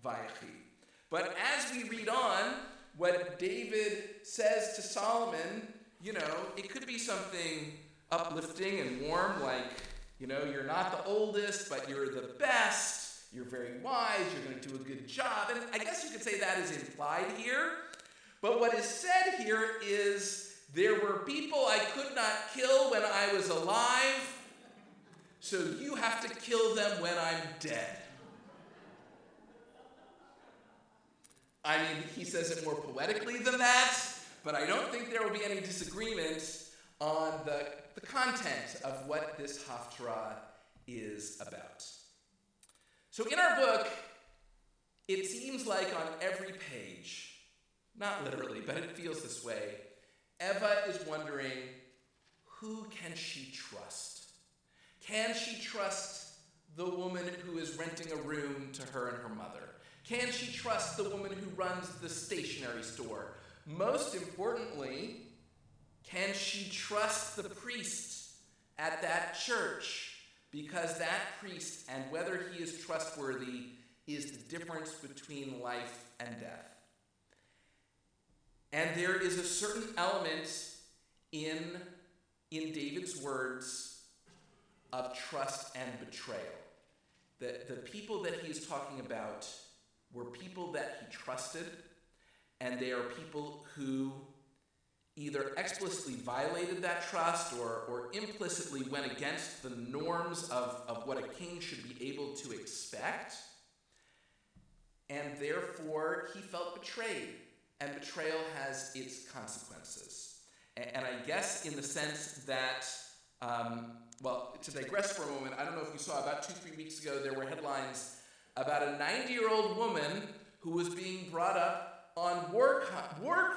Vayechi. But as we read on, what David says to Solomon, it could be something uplifting and warm, like, you're not the oldest, but you're the best, you're very wise, you're going to do a good job. And I guess you could say that is implied here. But what is said here is, there were people I could not kill when I was alive, so you have to kill them when I'm dead. I mean, he says it more poetically than that, but I don't think there will be any disagreement on the content of what this Haftarah is about. So in our book, it seems like on every page, not literally, but it feels this way, Eva is wondering, who can she trust? Can she trust the woman who is renting a room to her and her mother? Can she trust the woman who runs the stationery store? Most importantly, can she trust the priest at that church? Because that priest, and whether he is trustworthy, is the difference between life and death. And there is a certain element in David's words of trust and betrayal. The people that he is talking about were people that he trusted, and they are people who either explicitly violated that trust or implicitly went against the norms of what a king should be able to expect, and therefore he felt betrayed, and betrayal has its consequences. And I guess in the sense that, to digress for a moment, I don't know if you saw, about 2-3 weeks ago, there were headlines about a 90-year-old woman who was being brought up on war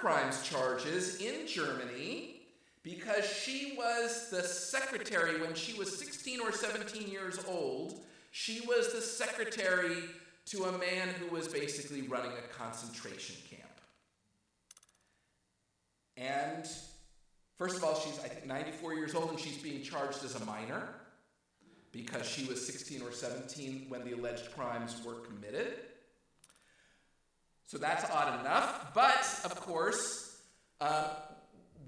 crimes charges in Germany because she was the secretary when she was 16 or 17 years old She was the secretary to a man who was basically running a concentration camp. And first of all, she's, I think, 94 years old, and she's being charged as a minor because she was 16 or 17 when the alleged crimes were committed. So that's odd enough. But, of course,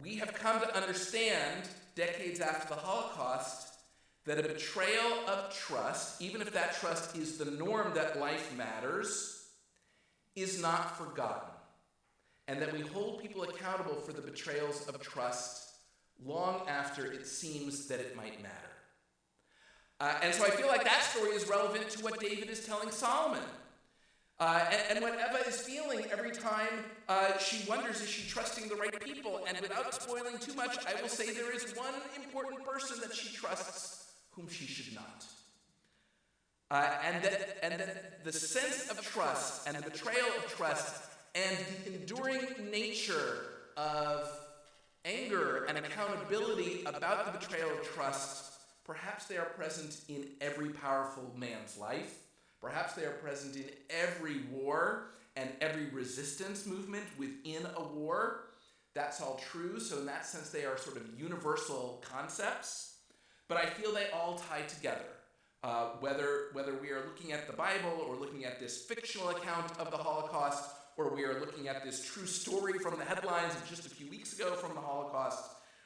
we have come to understand, decades after the Holocaust, that a betrayal of trust, even if that trust is the norm that life matters, is not forgotten. And that we hold people accountable for the betrayals of trust long after it seems that it might matter. And so I feel like that story is relevant to what David is telling Solomon. And what Eva is feeling every time she wonders, is she trusting the right people? And without spoiling too much, I will say there is one important person that she trusts whom she should not. And that the sense of trust and the betrayal of trust and the enduring nature of anger and accountability about the betrayal of trust, perhaps they are present in every powerful man's life. Perhaps they are present in every war and every resistance movement within a war. That's all true. So in that sense, they are sort of universal concepts. But I feel they all tie together. Whether we are looking at the Bible or looking at this fictional account of the Holocaust, or we are looking at this true story from the headlines of just a few weeks ago from the Holocaust,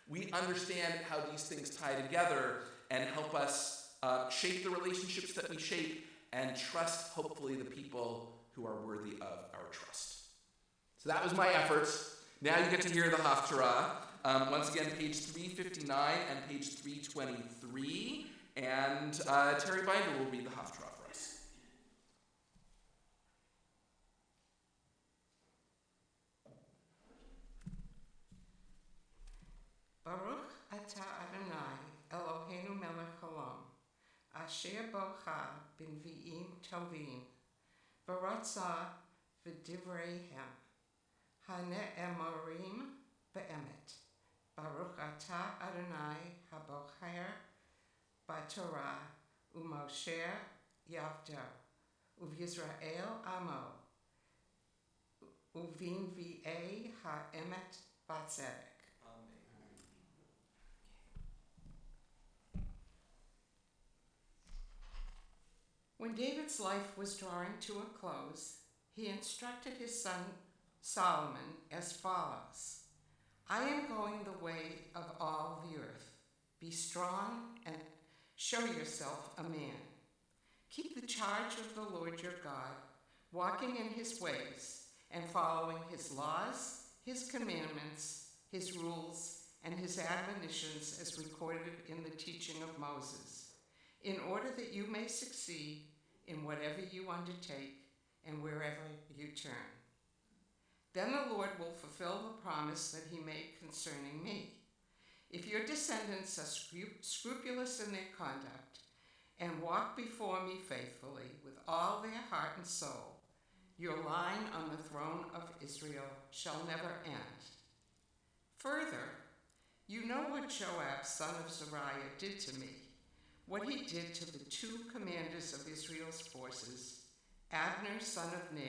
we understand how these things tie together and help us shape the relationships that we shape and trust, hopefully, the people who are worthy of our trust. So that was my efforts. Now you get to hear the Haftarah. Once again, page 359 and page 323. And Terry Binder will read the Haftarah for us. Baruch atah Adonai Eloheinu melech haolam, asher bocha b'nvi'im tovim, v'ratzah v'divreihem, hane'emorim be'emet. Baruch atah Adonai habocher b'torah, u'mosher yavdo, u'Yisrael amo, u'v'nvi'ei ha'emet b'tzedek. When David's life was drawing to a close, he instructed his son Solomon as follows: I am going the way of all the earth. Be strong and show yourself a man. Keep the charge of the Lord your God, walking in his ways and following his laws, his commandments, his rules, and his admonitions as recorded in the teaching of Moses, in order that you may succeed in whatever you undertake and wherever you turn. Then the Lord will fulfill the promise that he made concerning me. If your descendants are scrupulous in their conduct and walk before me faithfully with all their heart and soul, your line on the throne of Israel shall never end. Further, you know what Joab, son of Zeruiah, did to me, what he did to the two commanders of Israel's forces, Abner, son of Ner,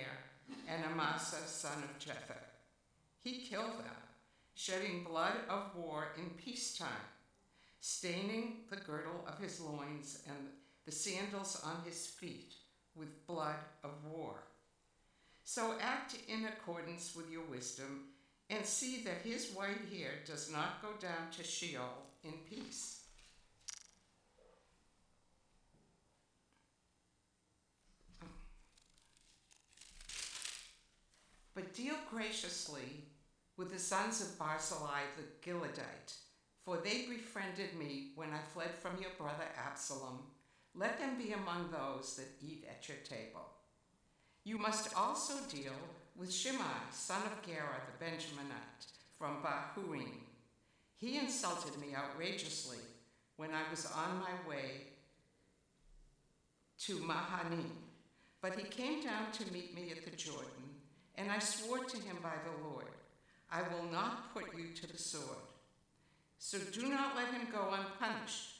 and Amasa, son of Jether. He killed them, shedding blood of war in peacetime, staining the girdle of his loins and the sandals on his feet with blood of war. So act in accordance with your wisdom and see that his white hair does not go down to Sheol in peace. But deal graciously with the sons of Barzillai the Gileadite, for they befriended me when I fled from your brother Absalom. Let them be among those that eat at your table. You must also deal with Shimei, son of Gera the Benjaminite, from Bahurim. He insulted me outrageously when I was on my way to Mahanaim, but he came down to meet me at the Jordan, and I swore to him by the Lord, I will not put you to the sword. So do not let him go unpunished,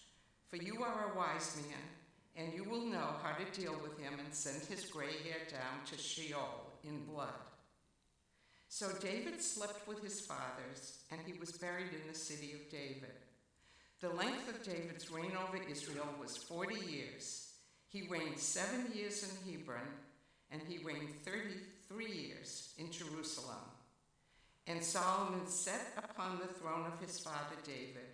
for you are a wise man, and you will know how to deal with him and send his gray hair down to Sheol in blood. So David slept with his fathers, and he was buried in the city of David. The length of David's reign over Israel was 40 years. He reigned 7 years in Hebron, and he reigned 33 years in Jerusalem. And Solomon sat upon the throne of his father David,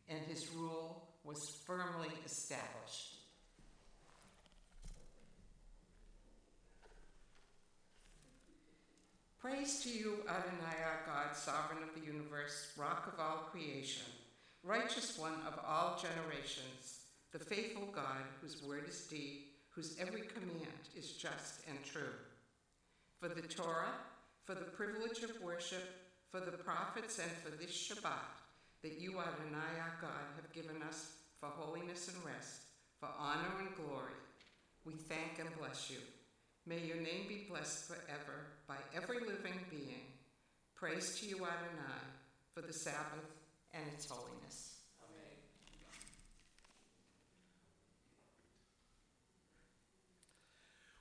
and his rule was firmly established. Praise to you, Adonai, our God, sovereign of the universe, rock of all creation, righteous one of all generations, the faithful God, whose word is deed, whose every command is just and true. For the Torah, for the privilege of worship, for the prophets, and for this Shabbat, that you, Adonai, our God, have given us for holiness and rest, for honor and glory, we thank and bless you. May your name be blessed forever by every living being. Praise to you, Adonai, for the Sabbath and its holiness. Amen.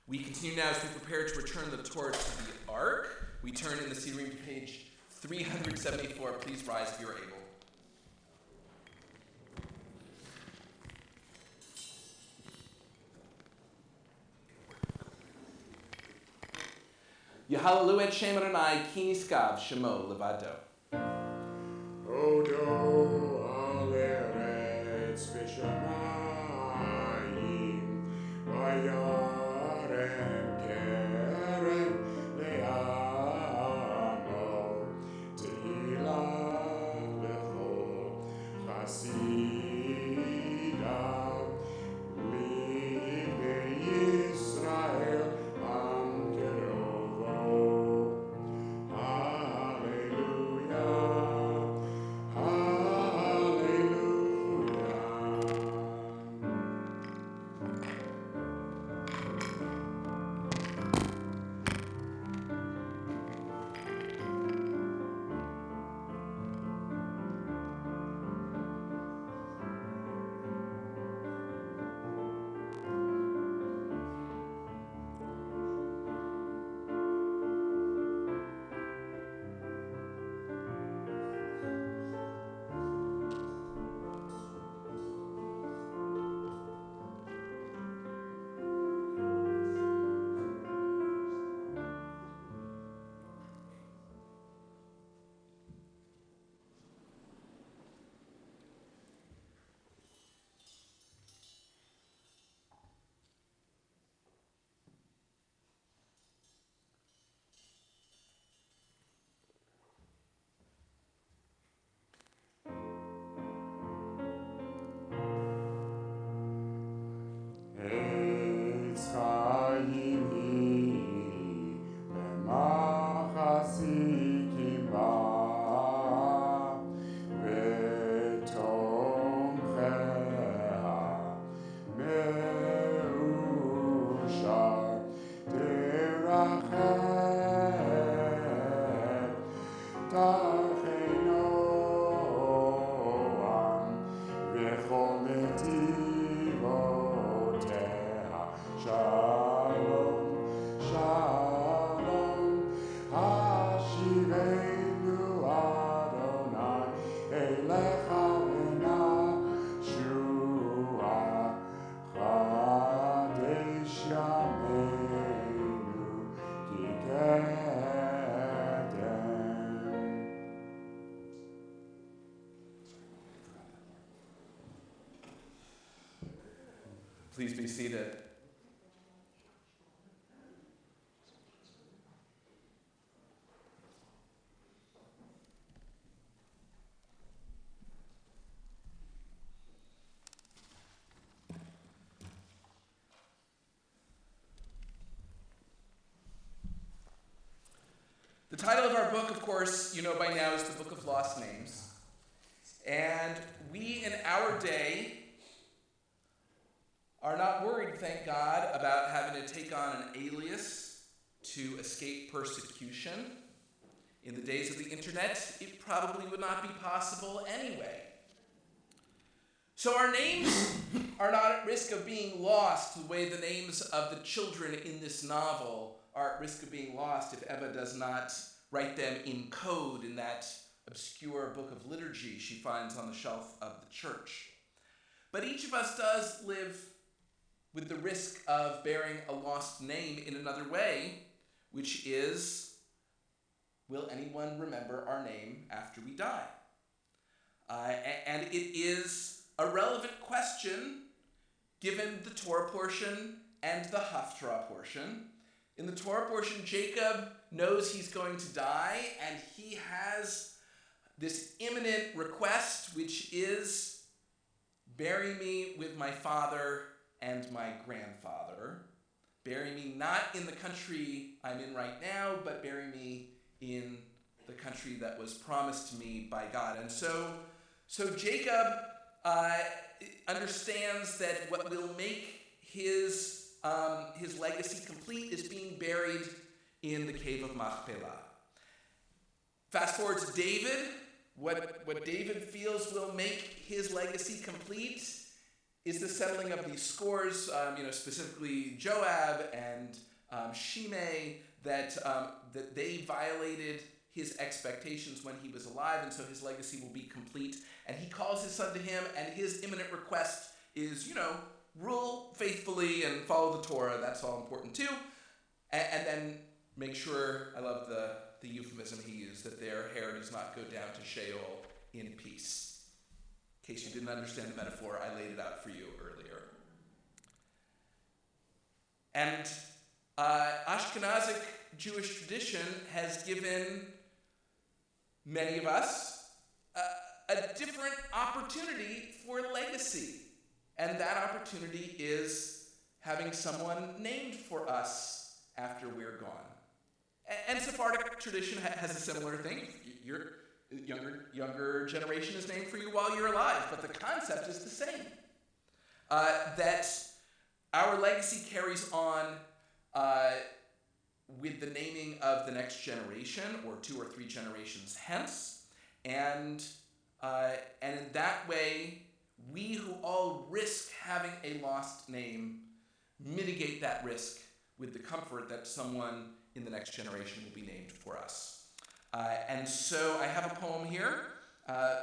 We continue now as we prepare to return the Torah to the Ark. We turn in the seat reading to page 374. Please rise if you are able. Yahalalu et Shem Adonai ki niskav shemo levado. Odo al eretz v'shamayim vayarem kerem le'amo tehillah lechol chasidav libnei Yisrael am kerovo. Hallelujah. Please be seated. The title of our book, of course, you know by now, is the Book of Lost Names. And we, in our day, are not worried, thank God, about having to take on an alias to escape persecution. In the days of the internet, it probably would not be possible anyway. So our names are not at risk of being lost the way the names of the children in this novel are at risk of being lost if Eva does not write them in code in that obscure book of liturgy she finds on the shelf of the church. But each of us does live with the risk of bearing a lost name in another way, which is, will anyone remember our name after we die? And it is a relevant question given the Torah portion and the Haftarah portion. In the Torah portion, Jacob knows he's going to die, and he has this imminent request, which is, bury me with my father and my grandfather. Bury me not in the country I'm in right now, but bury me in the country that was promised to me by God. And so Jacob understands that what will make his legacy complete is being buried in the cave of Machpelah. Fast forward to David. What David feels will make his legacy complete is the settling of these scores, specifically Joab and Shimei, that they violated his expectations when he was alive, and so his legacy will be complete. And he calls his son to him, and his imminent request is, rule faithfully and follow the Torah. That's all important too. And then make sure, I love the euphemism he used, that their hair does not go down to Sheol in peace. In case you didn't understand the metaphor, I laid it out for you earlier. And Ashkenazic Jewish tradition has given many of us a different opportunity for legacy. And that opportunity is having someone named for us after we're gone. And Sephardic tradition has a similar thing. Your younger generation is named for you while you're alive, but the concept is the same. That our legacy carries on with the naming of the next generation, or 2 or 3 generations hence, and in that way, we who all risk having a lost name mitigate that risk with the comfort that someone in the next generation will be named for us. And so I have a poem here.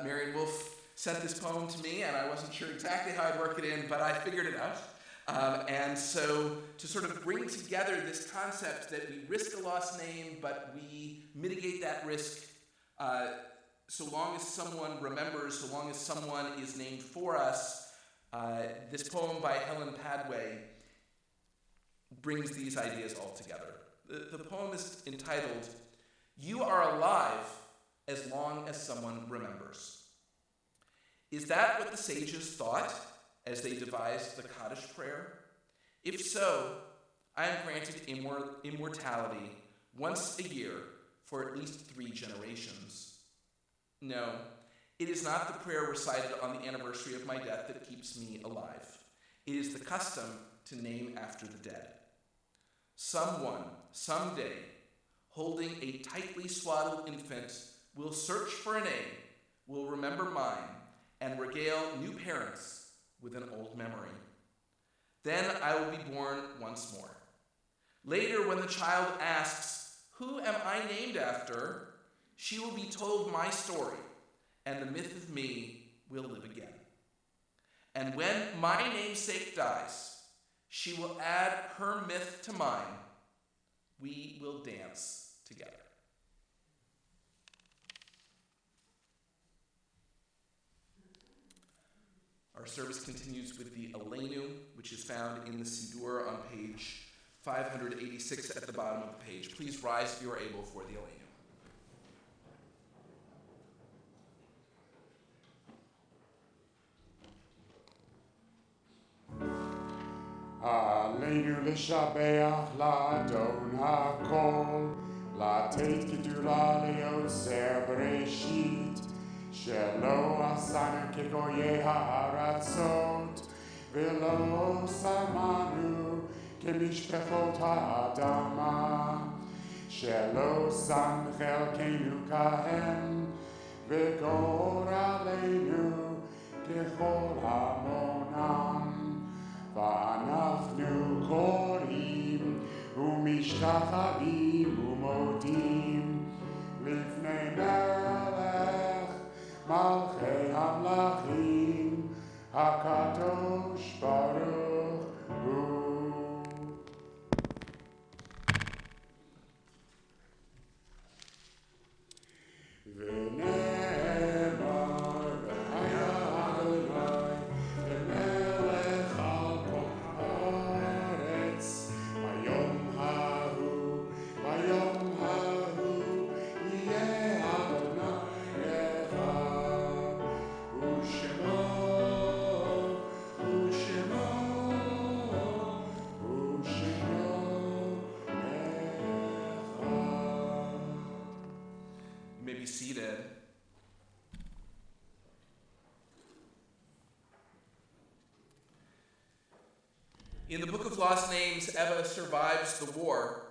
Marion Wolf sent this poem to me, and I wasn't sure exactly how I'd work it in, but I figured it out. And so to sort of bring together this concept that we risk a lost name, but we mitigate that risk so long as someone remembers, so long as someone is named for us, this poem by Helen Padway brings these ideas all together. The poem is entitled, "You Are Alive as Long as Someone Remembers." Is that what the sages thought as they devised the Kaddish prayer? If so, I am granted immortality once a year for at least 3 generations. No, it is not the prayer recited on the anniversary of my death that keeps me alive. It is the custom to name after the dead. Someone, someday, holding a tightly swaddled infant, will search for a name, will remember mine, and regale new parents with an old memory. Then I will be born once more. Later, when the child asks, "Who am I named after?" she will be told my story, and the myth of me will live again. And when my namesake dies, she will add her myth to mine. We will dance together. Our service continues with the Aleinu, which is found in the Siddur on page 586 at the bottom of the page. Please rise if you are able for the Aleinu. עלינו לשבח לאדון הכל, לתת גדולה ליוצר בראשית, שלא עשנו כגויי הארצות, ולא שמנו כמשפחות האדמה, שלא שם חלקנו כהם, וגורלנו ככל Melachei Hamlachim, HaKadosh Baruch Hu. You may be seated. In the Book of Lost Names, Eva survives the war.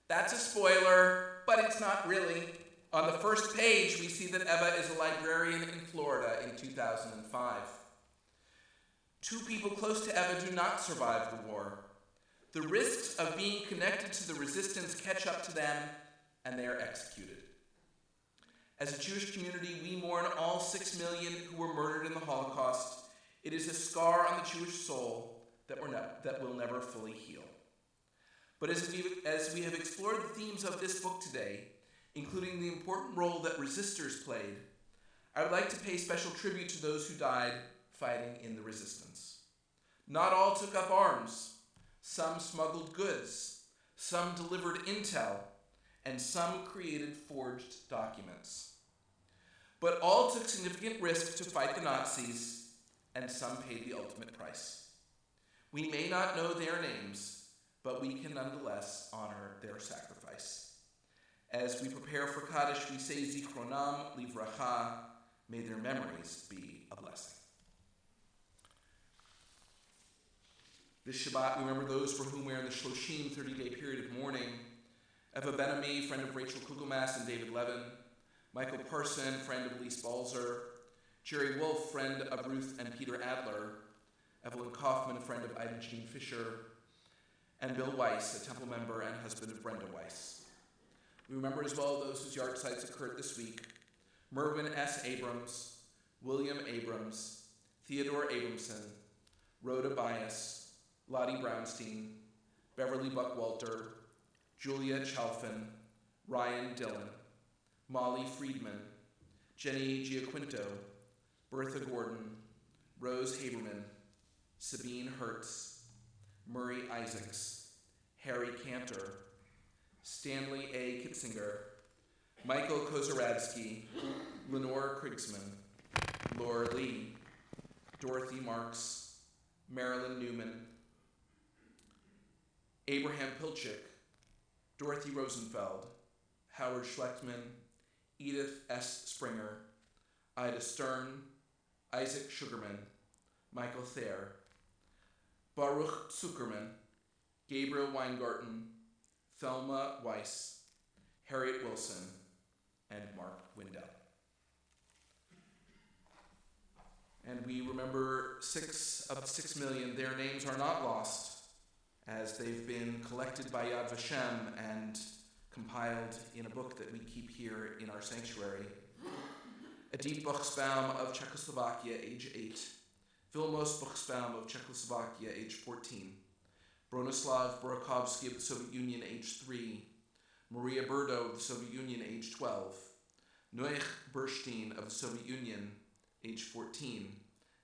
That's a spoiler, but it's not really. On the first page, we see that Eva is a librarian in Florida in 2005. Two people close to Eva do not survive the war. The risks of being connected to the resistance catch up to them, and they are executed. As a Jewish community, we mourn all 6 million who were murdered in the Holocaust. It is a scar on the Jewish soul that will never fully heal. But as we have explored the themes of this book today, including the important role that resistors played, I would like to pay special tribute to those who died fighting in the resistance. Not all took up arms. Some smuggled goods, some delivered intel, and some created forged documents. But all took significant risk to fight the Nazis, and some paid the ultimate price. We may not know their names, but we can nonetheless honor their sacrifice. As we prepare for Kaddish, we say Zichronam Livracha, may their memories be a blessing. This Shabbat, we remember those for whom we are in the Shloshim, 30-day period of mourning. Eva Ben-Ami, friend of Rachel Kugelmass and David Levin. Michael Parson, friend of Elise Balzer. Jerry Wolf, friend of Ruth and Peter Adler. Evelyn Kaufman, friend of Ida Jean Fisher. And Bill Weiss, a Temple member and husband of Brenda Weiss. We remember as well those whose yard sites occurred this week. Mervyn S. Abrams, William Abrams, Theodore Abramson, Rhoda Bias, Lottie Brownstein, Beverly Buckwalter, Julia Chalfin, Ryan Dillon, Molly Friedman, Jenny Giaquinto, Bertha Gordon, Rose Haberman, Sabine Hertz, Murray Isaacs, Harry Cantor, Stanley A. Kitzinger, Michael Kozaradsky, Lenore Krigsman, Laura Lee, Dorothy Marks, Marilyn Newman, Abraham Pilchik, Dorothy Rosenfeld, Howard Schlechtman, Edith S. Springer, Ida Stern, Isaac Sugarman, Michael Thayer, Baruch Zuckerman, Gabriel Weingarten, Thelma Weiss, Harriet Wilson, and Mark Windell. And we remember 6 of 6 million. Their names are not lost, as they've been collected by Yad Vashem and compiled in a book that we keep here in our sanctuary. Edith Buchsbaum of Czechoslovakia, age 8. Vilmos Buchsbaum of Czechoslovakia, age 14. Bronislav Burakovsky of the Soviet Union, age 3. Maria Burdo of the Soviet Union, age 12. Noach Burstein of the Soviet Union, age 14.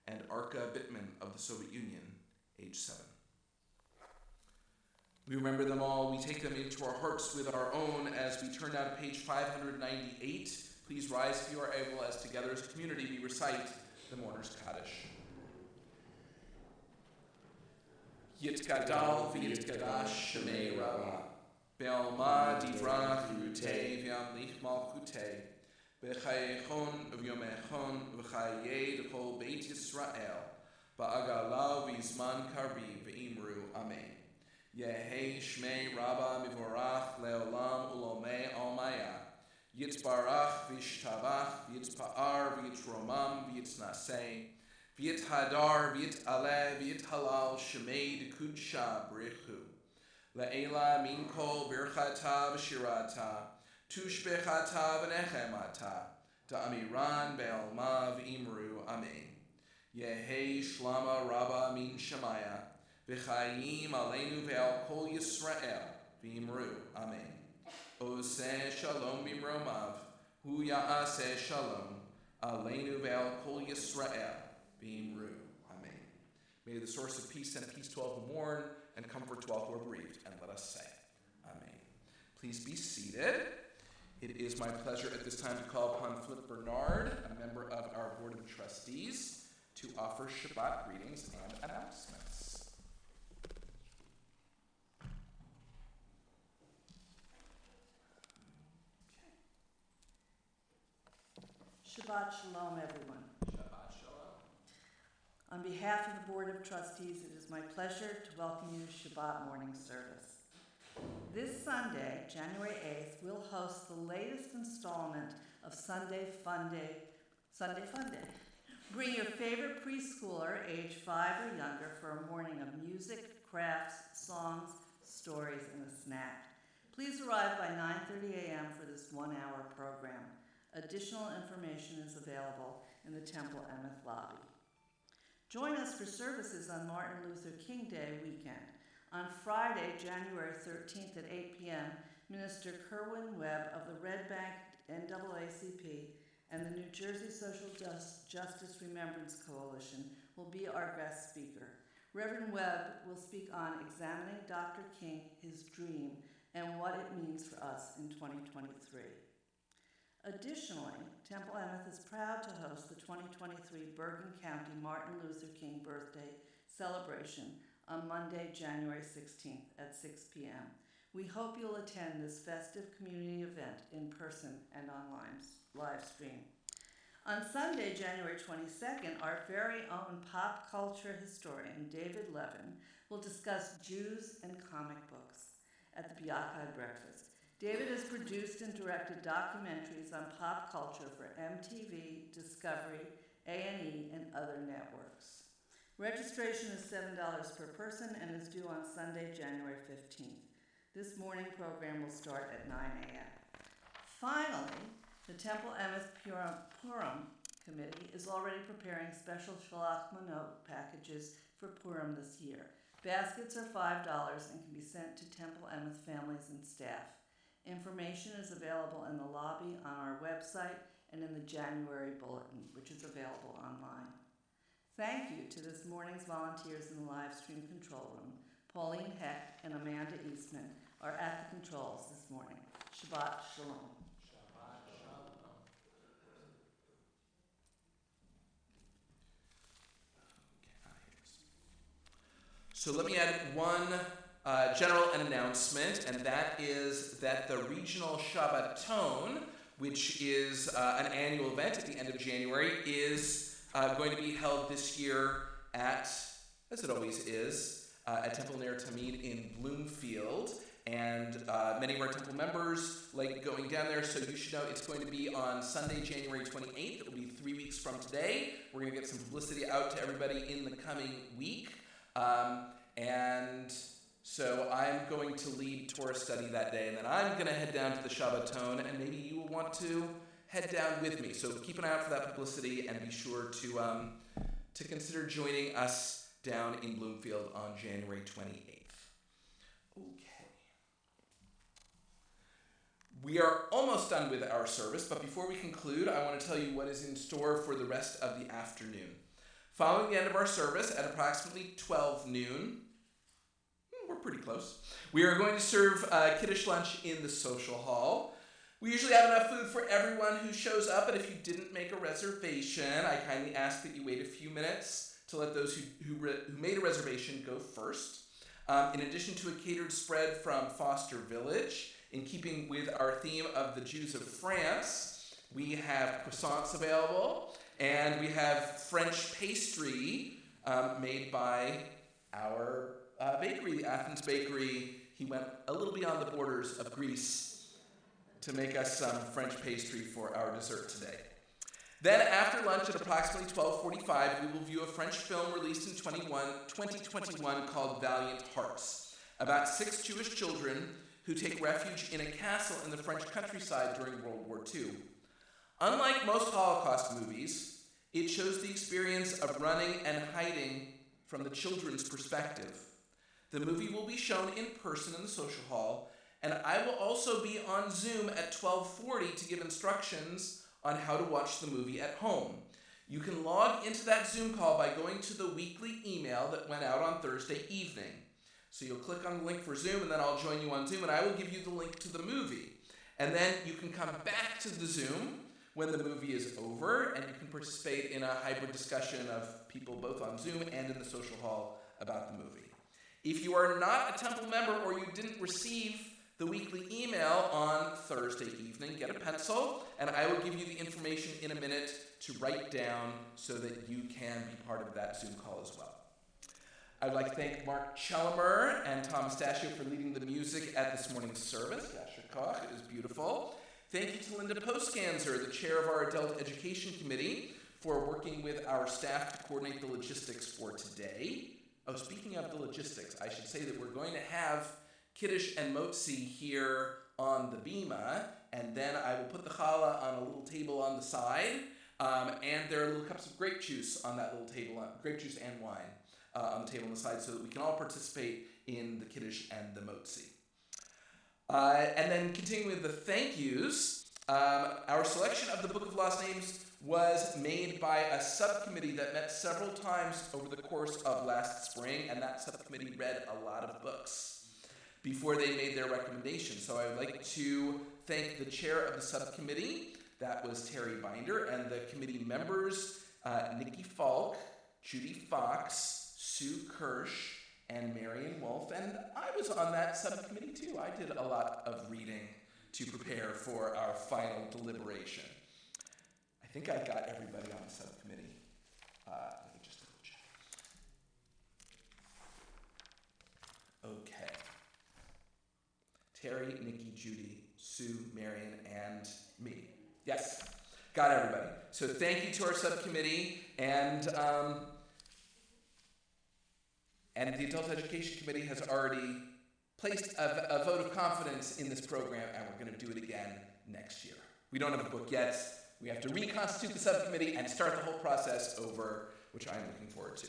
And Arka Bittman of the Soviet Union, age 7. We remember them all. We take them into our hearts with our own as we turn now to page 598. Please rise if you are able, as together as a community we recite the Mourner's Kaddish. Yitkadal v'yitkadash shemei Rabbah, be'alma divrach yutei v'yamlich malchutei, b'chayechon v'yomechon v'chayei d'chol beit Yisrael, ba'agala v'yizman karbi v'imru amen. Yehei shmei Rabbah mivorach leolam ulomei almaya, Yitzbarach v'yishtabach v'yitzpa'ar v'yitromam v'yitznasei, v'yithadar v'yit'aleh v'yithalal shemei d'kudsha b'richu. Le'ela min kol birchata v'shirata, tushbechata v'nechemata, Da'amiran be'alma v'imru, amen. Yehi shlama rabba min shemaya, v'chayim aleinu ve'al kol Yisrael, v'imru, amen. Oseh shalom bimromav, hu ya'aseh shalom, aleinu ve'al kol Yisrael, v'imru, amen. May the source of peace send peace to all who mourn, and comfort to all who are bereaved, and let us say, amen. Please be seated. It is my pleasure at this time to call upon Flip Bernard, a member of our Board of Trustees, to offer Shabbat greetings and announcements. Shabbat Shalom, everyone. Shabbat Shalom. On behalf of the Board of Trustees, it is my pleasure to welcome you to Shabbat Morning Service. This Sunday, January 8th, we'll host the latest installment of Sunday Fun Day. Bring your favorite preschooler, age 5 or younger, for a morning of music, crafts, songs, stories, and a snack. Please arrive by 9:30 a.m. for this one-hour program. Additional information is available in the Temple Emeth lobby. Join us for services on Martin Luther King Day weekend. On Friday, January 13th at 8 p.m., Minister Kerwin Webb of the Red Bank NAACP and the New Jersey Social Justice Remembrance Coalition will be our guest speaker. Reverend Webb will speak on examining Dr. King, his dream, and what it means for us in 2023. Additionally, Temple Emeth is proud to host the 2023 Bergen County Martin Luther King Birthday Celebration on Monday, January 16th at 6 p.m. We hope you'll attend this festive community event in person and online live stream. On Sunday, January 22nd, our very own pop culture historian, David Levin, will discuss Jews and comic books at the Biakai Breakfast. David has produced and directed documentaries on pop culture for MTV, Discovery, A&E, and other networks. Registration is $7 per person and is due on Sunday, January 15th. This morning program will start at 9 a.m. Finally, the Temple Emeth Purim Committee is already preparing special Shalach Manot packages for Purim this year. Baskets are $5 and can be sent to Temple Emeth families and staff. Information is available in the lobby, on our website, and in the January bulletin, which is available online. Thank you to this morning's volunteers in the live stream control room. Pauline Heck and Amanda Eastman are at the controls this morning. Shabbat Shalom. Shabbat Shalom. So let me add one general announcement, and that is that the Regional Shabbaton, which is an annual event at the end of January, is going to be held this year at, as it always is, at Temple Ner Tamid in Bloomfield. And many of our Temple members like going down there, so you should know it's going to be on Sunday, January 28th. It will be 3 weeks from today. We're going to get some publicity out to everybody in the coming week. And so I'm going to lead Torah study that day, and then I'm going to head down to the Shabbaton, and maybe you will want to head down with me. So keep an eye out for that publicity, and be sure to consider joining us down in Bloomfield on January 28th. Okay. We are almost done with our service, but before we conclude, I want to tell you what is in store for the rest of the afternoon. Following the end of our service at approximately 12 noon, we're pretty close, we are going to serve Kiddush lunch in the social hall. We usually have enough food for everyone who shows up, but if you didn't make a reservation, I kindly ask that you wait a few minutes to let those who made a reservation go first. In addition to a catered spread from Foster Village, in keeping with our theme of the Jews of France, we have croissants available, and we have French pastry made by our bakery, the Athens Bakery. He went a little beyond the borders of Greece to make us some French pastry for our dessert today. Then after lunch at approximately 12:45, we will view a French film released in 2021 called Valiant Hearts, about 6 Jewish children who take refuge in a castle in the French countryside during World War II. Unlike most Holocaust movies, it shows the experience of running and hiding from the children's perspective. The movie will be shown in person in the social hall, and I will also be on Zoom at 12:40 to give instructions on how to watch the movie at home. You can log into that Zoom call by going to the weekly email that went out on Thursday evening. So you'll click on the link for Zoom, and then I'll join you on Zoom, and I will give you the link to the movie. And then you can come back to the Zoom when the movie is over, and you can participate in a hybrid discussion of people both on Zoom and in the social hall about the movie. If you are not a Temple member or you didn't receive the weekly email on Thursday evening, get a pencil, and I will give you the information in a minute to write down so that you can be part of that Zoom call as well. I'd like to thank Mark Chellimer and Tom Stachio for leading the music at this morning's service. Yasher Koch, it was beautiful. Thank you to Linda Postganzer, the chair of our Adult Education Committee, for working with our staff to coordinate the logistics for today. Oh, speaking of the logistics, I should say that we're going to have Kiddush and Motzi here on the bima, and then I will put the challah on a little table on the side, and there are little cups of grape juice on that little table, grape juice and wine on the table on the side, so that we can all participate in the Kiddush and the Motzi. And then continuing with the thank yous, our selection of the Book of Lost Names was made by a subcommittee that met several times over the course of last spring, and that subcommittee read a lot of books before they made their recommendations. So I would like to thank the chair of the subcommittee, that was Terry Binder, and the committee members, Nikki Falk, Judy Fox, Sue Kirsch, and Marion Wolf, and I was on that subcommittee too. I did a lot of reading to prepare for our final deliberation. I think I got everybody on the subcommittee. Let me just double check. Okay. Terry, Nikki, Judy, Sue, Marion, and me. Yes, got everybody. So thank you to our subcommittee, and the Adult Education Committee has already placed a vote of confidence in this program, and we're going to do it again next year. We don't have a book yet. We have to reconstitute the subcommittee and start the whole process over, which I'm looking forward to.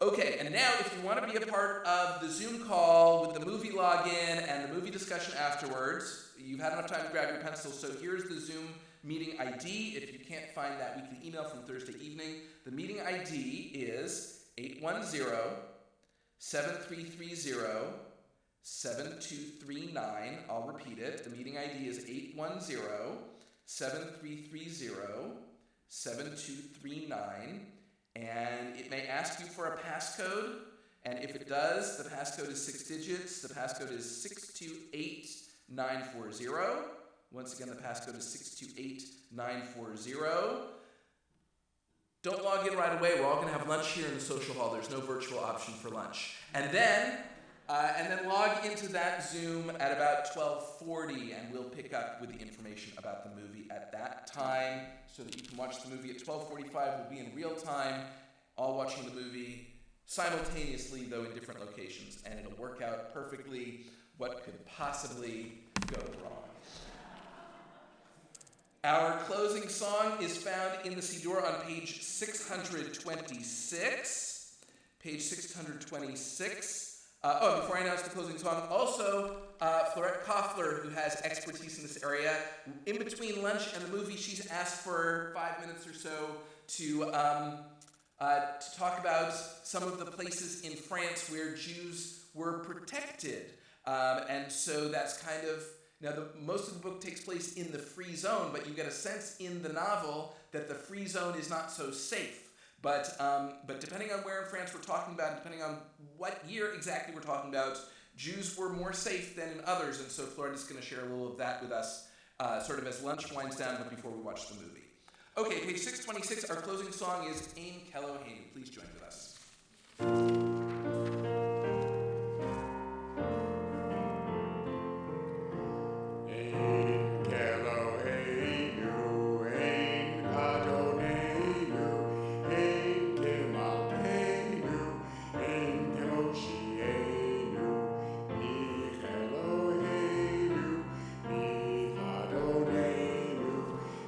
Okay, and now if you want to be a part of the Zoom call with the movie login and the movie discussion afterwards, you've had enough time to grab your pencil, so here's the Zoom meeting ID. If you can't find that weekly email from Thursday evening, the meeting ID is 810-7330-7239. I'll repeat it. The meeting ID is 810-7330-7239. And it may ask you for a passcode, and if it does, the passcode is 6 digits. The passcode is 628940. Once again, the passcode is 628940. Don't log in right away. We're all going to have lunch here in the social hall. There's no virtual option for lunch. And then log into that Zoom at about 12:40, and we'll pick up with the information about the movie at that time, so that you can watch the movie at 12:45. We'll be in real time, all watching the movie simultaneously, though in different locations, and it'll work out perfectly. What could possibly go wrong? Our closing song is found in the Siddur on page 626. Page 626. Before I announce the closing song, also Florette Koffler, who has expertise in this area, in between lunch and the movie, she's asked for 5 minutes or so to talk about some of the places in France where Jews were protected. And so that's kind of, now most of the book takes place in the free zone, but you get a sense in the novel that the free zone is not so safe. But depending on where in France we're talking about, and depending on what year exactly we're talking about, Jews were more safe than in others, and so Florida is going to share a little of that with us, sort of as lunch winds down, but before we watch the movie. Okay, page 626, our closing song is Ein Kelo Heinu. Please join with us.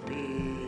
Be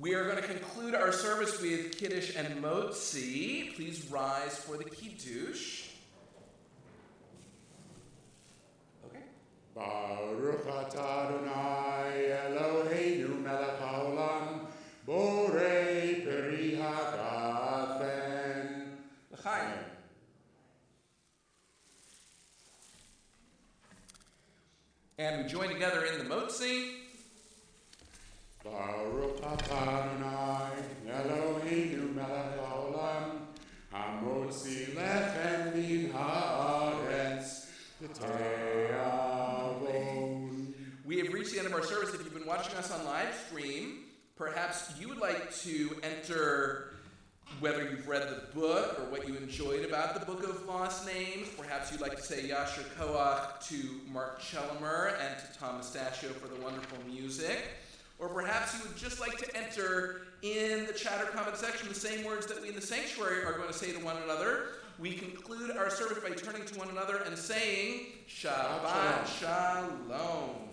We are going to conclude our service with Kiddush and Motzi. Please rise for the Kiddush. Okay. Baruch atah Adonai Eloheinu melech haolam borei peri hagafen. L'chaim. And we join together in the Motzi. Baruch atah Adonai Eloheinu melech haolam hamotzi lechem min haaretz v'te'avon. We have reached the end of our service. If you've been watching us on live stream, perhaps you would like to enter whether you've read the book or what you enjoyed about the Book of Lost Names. Perhaps you'd like to say Yasher Koach to Mark Chellemer and to Tom Mustachio for the wonderful music. Or perhaps you would just like to enter in the chat or comment section the same words that we in the sanctuary are going to say to one another. We conclude our service by turning to one another and saying, Shabbat Shalom.